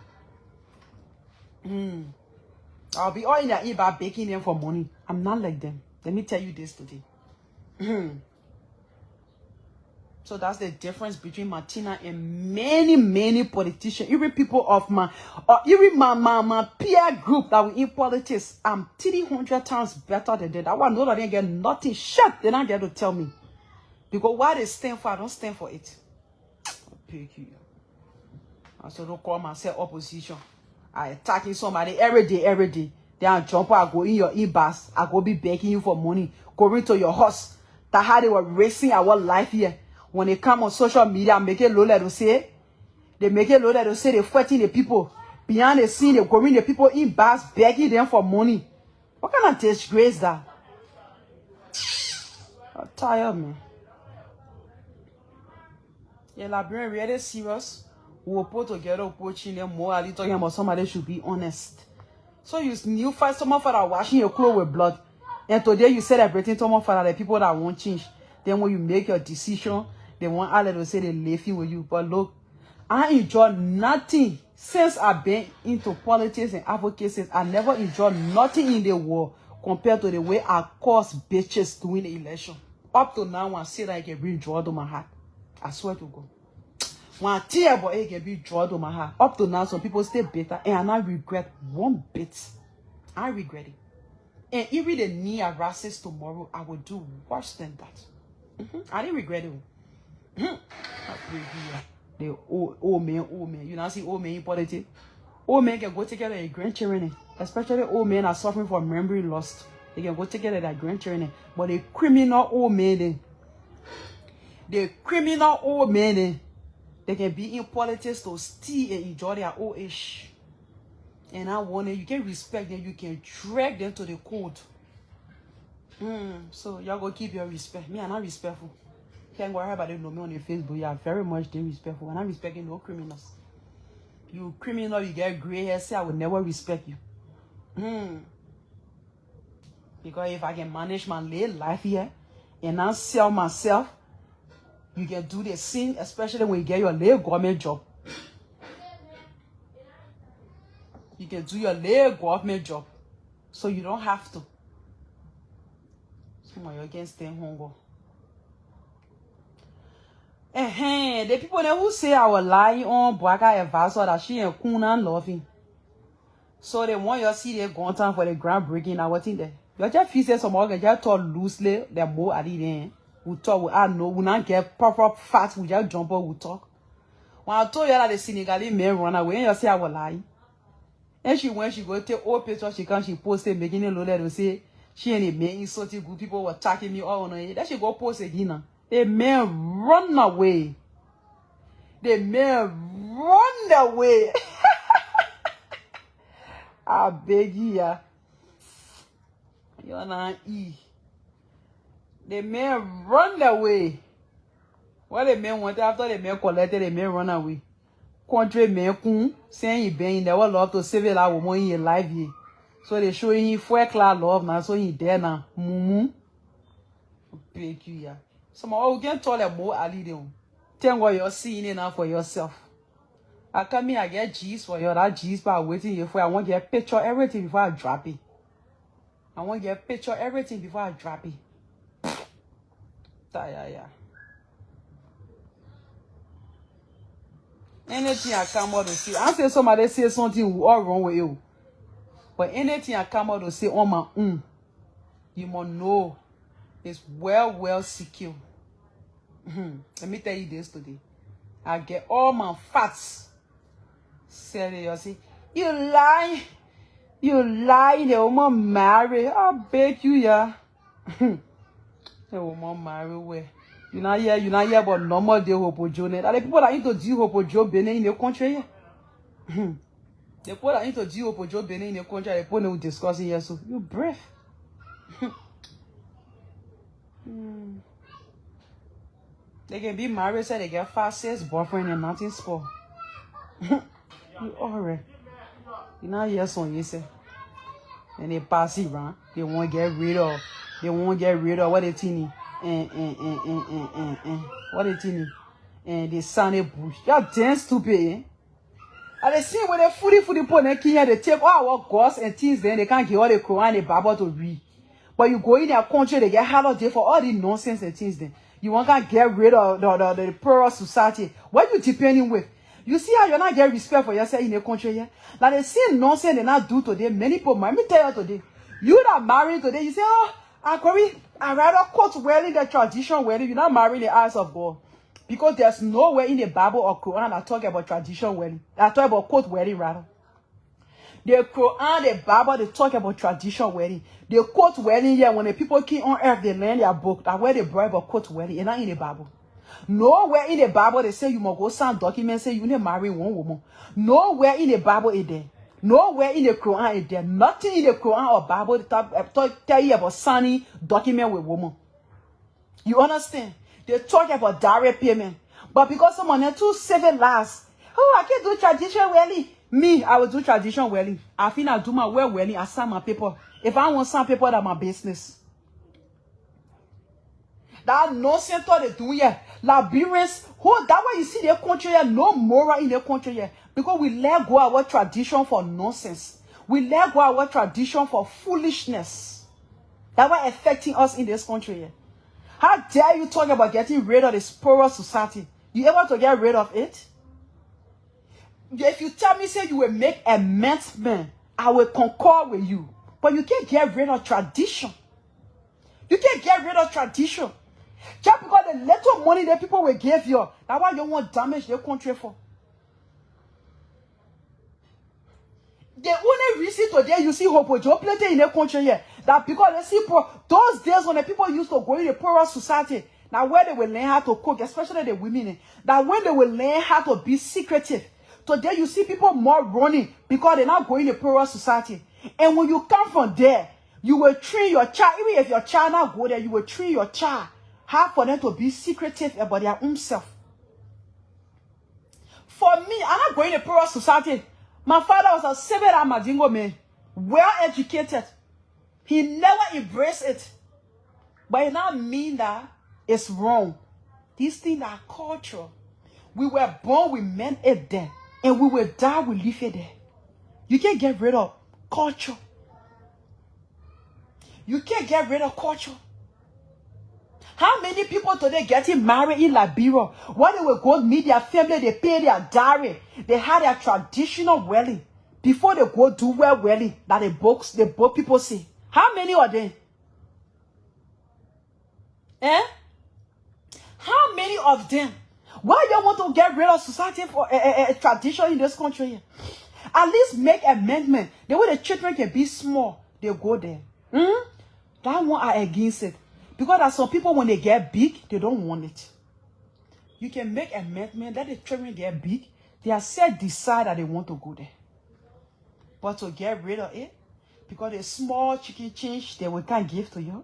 I'll be all in their ear baking them for money. I'm not like them. Let me tell you this today. So that's the difference between MATINA and many politicians, even people of my, or even my peer group that we in politics. I'm 300 times better than that. I want to know that they get nothing. Shut. They don't get to tell me. Because what they stand for, I don't stand for it. Pick you. I so don't call myself opposition. I attacking somebody every day. Then jump, I go in your e-bus. I go be begging you for money. Going to your house. That's how they were racing our life here. When they come on social media, make it low let us say. They make it low let us say they're fighting the people. Behind the scene, they're going the people in bars, begging them for money. What kind of disgrace that? I'm tired, man. Yeah, Liberian really serious. We'll put together watching them more. I talking about somebody should be honest. So you find someone for that washing your clothes with blood. And today you celebrating someone for the people that won't change. Then when you make your decision, they want all to say they're laughing with you. But look, I enjoy nothing since I've been into politics and advocacy. I never enjoyed nothing in the world compared to the way I caused bitches to win the election. Up to now, when I say that I can bring joy to my heart, I swear to God. When I tell about it, can be joy to my heart. Up to now, some people stay bitter, and I regret one bit. I regret it. And even the near races tomorrow, I will do worse than that. I didn't regret it. The old man. You know, see old man in politics. Old men can go together with their grandchildren, especially old men are suffering from memory loss. They can go together with their grandchildren. But the criminal old men, they can be in politics to steal and enjoy their old age. And I want you can respect them, you can drag them to the court. So y'all go keep your respect. Me, I'm not respectful. Can't go ahead, but they know me on the Facebook. You are very much disrespectful. And I'm respecting no criminals. You criminal, you get gray hair, say I would never respect you. Because if I can manage my little life here and not sell myself, you can do the same, especially when you get your little government job. You can do your little government job. So you don't have to. Some of you can stay hungry. The people there who say I will lie on Boaka advisor that she and Kuna loving. So they want you to see they going time for the groundbreaking. I was in there. You just feel say some more just talk loosely. They're more at the end. We talk, we know, we not get proper facts. We just jump up, we talk. When I told you that the Senegalese men run away, you say I will lie. And when she go take all pictures, she posted making a load to say she and the men insulting good people were attacking me all on it. Then she go post again now. The men run away. The men run away. I beg you. You're not E. The men run away. What the men want after the men collected, the men run away. Country men saying he been never love to save a woman in your life here. So they show him 4 class love now, so he there now. Beg you. Some of you can tell them more Ali them. Tell what you're seeing it now for yourself. I come here, I get G's for you. That G's by waiting here for I want to get picture everything before I drop it. I want to get picture everything before I drop it. Yeah. Anything I come out to say, I say somebody say something all wrong with you. But anything I come out to say on my own, you must know it's well secure. Let me tell you this today. I get all my facts. Say you see, you lie, the woman marry. I beg you, yeah. The woman marry where? You not here, but normal day hope Joe. Are the people that into do hope Joe been in the country here? They put that into Gio Pojo Benin in the country, they put no discussing here, so you brave. They can be married, say they get 5, 6 boyfriend and nothing spoil. You alright. You know, yes, on you say. And they pass it around. They won't get rid of. They won't get rid of what they teeny. What they teeny. And they sunny bush. You're damn stupid, eh? And they see when they fully put in Kenya, they take all our gods and things, then they can't get all the Quran and the Bible to read. But you go in their country, they get holiday for all the nonsense and things then. You want to get rid of the poorer society. What you depending with? You see how you're not getting respect for yourself in the country here? Like the same nonsense they not do today. Many people, let me tell you today. You that married today, you say, oh, I rather quote wearing the tradition wedding. You're not marrying the eyes of God. Because there's nowhere in the Bible or Quran that talk about tradition wedding. That talk about quote wedding rather. The Quran, the Bible, they talk about tradition wedding. They quote wedding here when the people came on earth, they learn their book. That's where they brought about quote wedding. It's not in the Bible. Nowhere in the Bible they say you must go sign documents say you need to marry one woman. Nowhere in the Bible is there. Nowhere in the Quran is there. Nothing in the Quran or Bible tell you about signing document with woman. You understand? They talk about direct payment. But because someone has too seven lives, oh, I can't do tradition wedding. Me, I will do tradition wedding. I think I do my wedding. I sign my paper. If I want some paper, that's my business. That nonsense thought they do here. Liberians, that's why you see their country here, no moral in their country here. Because we let go our tradition for nonsense. We let go our tradition for foolishness. That's why affecting us in this country here. How dare you talk about getting rid of this poorer society? You able to get rid of it? If you tell me, say you will make amendment, I will concur with you. But you can't get rid of tradition. You can't get rid of tradition. Just because the little money that people will give you, that's why you want to damage their country for. The only reason today you see Hopo Joe plenty in their country here, that because they see poor, those days when the people used to go in the poorer society, now where they will learn how to cook, especially the women, that when they will learn how to be secretive, today you see people more running because they're not going in the poorer society. And when you come from there, you will train your child, even if your child not go there, you will train your child how for them to be secretive about their own self. For me, I'm not going to poorer society. My father was a seven Amadingo man, well educated. He never embraced it. But it not mean that it's wrong. These things are culture. We were born, we meant it there. And we will die, we leave it there. You can't get rid of culture. You can't get rid of culture. How many people today getting married in Liberia? When they will go meet their family, they pay their dowry. They had their traditional wedding. Before they go do wedding, that the books people say. How many are there? Eh? How many of them? Why you want to get rid of society for a tradition in this country? At least make amendment. The way the children can be small, they go there. That one are against it. Because there's some people when they get big, they don't want it. You can make amendment, let the children get big. They are set decide that they want to go there. But to get rid of it, because the small chicken change they can't give to you.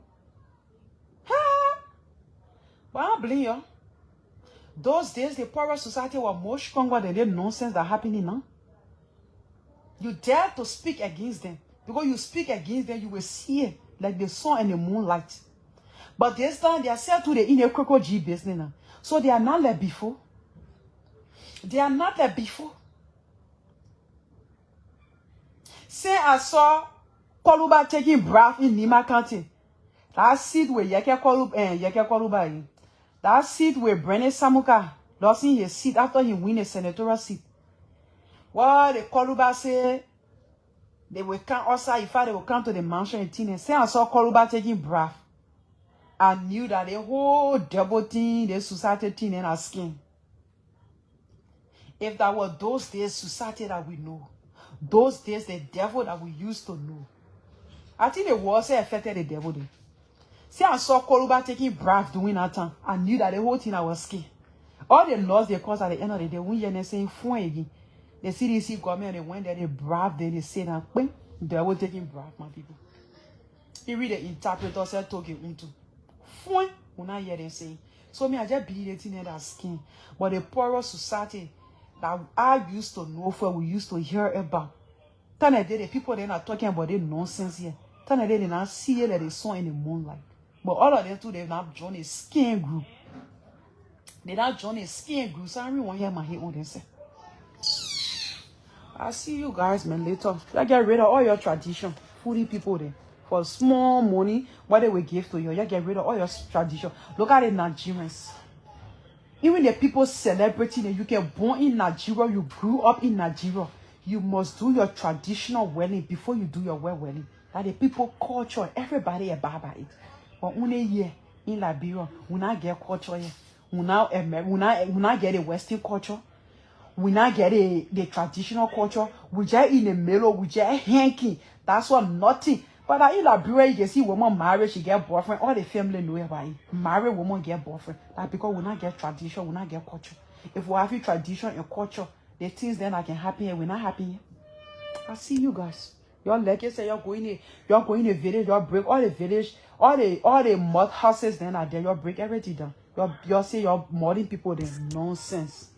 But I don't blame you. Those days, the poorer society were more stronger than the nonsense that's happening now. You dare to speak against them. Because you speak against them, you will see it like the sun and the moonlight. But this time, they are said to the in a crocodile business now. So they are not like before. They are not like before. Say I saw Koluba taking bath in Nima County. That seat where Yeke Koluba. That seat where Brennan Samuka lost in his seat after he win a senatorial seat. Well, the Koluba say they will come outside. If they will come to the mansion in Tina. Say I saw Koluba taking bath. I knew that the whole devil thing, the society thing in our skin. If that were those days, society that we know, those days, the devil that we used to know, I think the war say affected the devil then. See, I saw Koluba taking bath doing that time. I knew that the whole thing I was scared. All the laws they caused at the end of the day, when you're saying phone again, The CDC government, they went there, they brave, they say that, they were taking brave, my people. You read the interpreter said, talking into. Fine, when I hear them saying. So me, I just believe it in that skin. But the poorer society that I used to know for, we used to hear about. The people they're not talking about their nonsense here. They not see it like they saw in the moonlight. But all of them too, they've not joined a skin group. They not joined a skin group. So everyone hear my head on them say. I'll see you guys, man, later. You get rid of all your tradition. Foodie people there. For small money, what they will give to you. You get rid of all your tradition. Look at the Nigerians. Even the people celebrating that you get born in Nigeria, you grew up in Nigeria. You must do your traditional wedding before you do your wedding. That the people culture, everybody about it. But only here in Liberia, we not get culture here. We not get the Western culture. We not get the traditional culture. We just in the middle. We just hanky. That's what nothing. But in Liberia, you can see woman married, she get boyfriend. All the family know about it. Married woman get boyfriend. That's because we not get tradition. We not get culture. If we have tradition and culture, the things then that can happen here, we're not happy here. I see you guys. You're like you say you're going in a village, you'll break all the village, all the mud houses then are there, you'll break everything down. You'll say you're modding people, there's nonsense.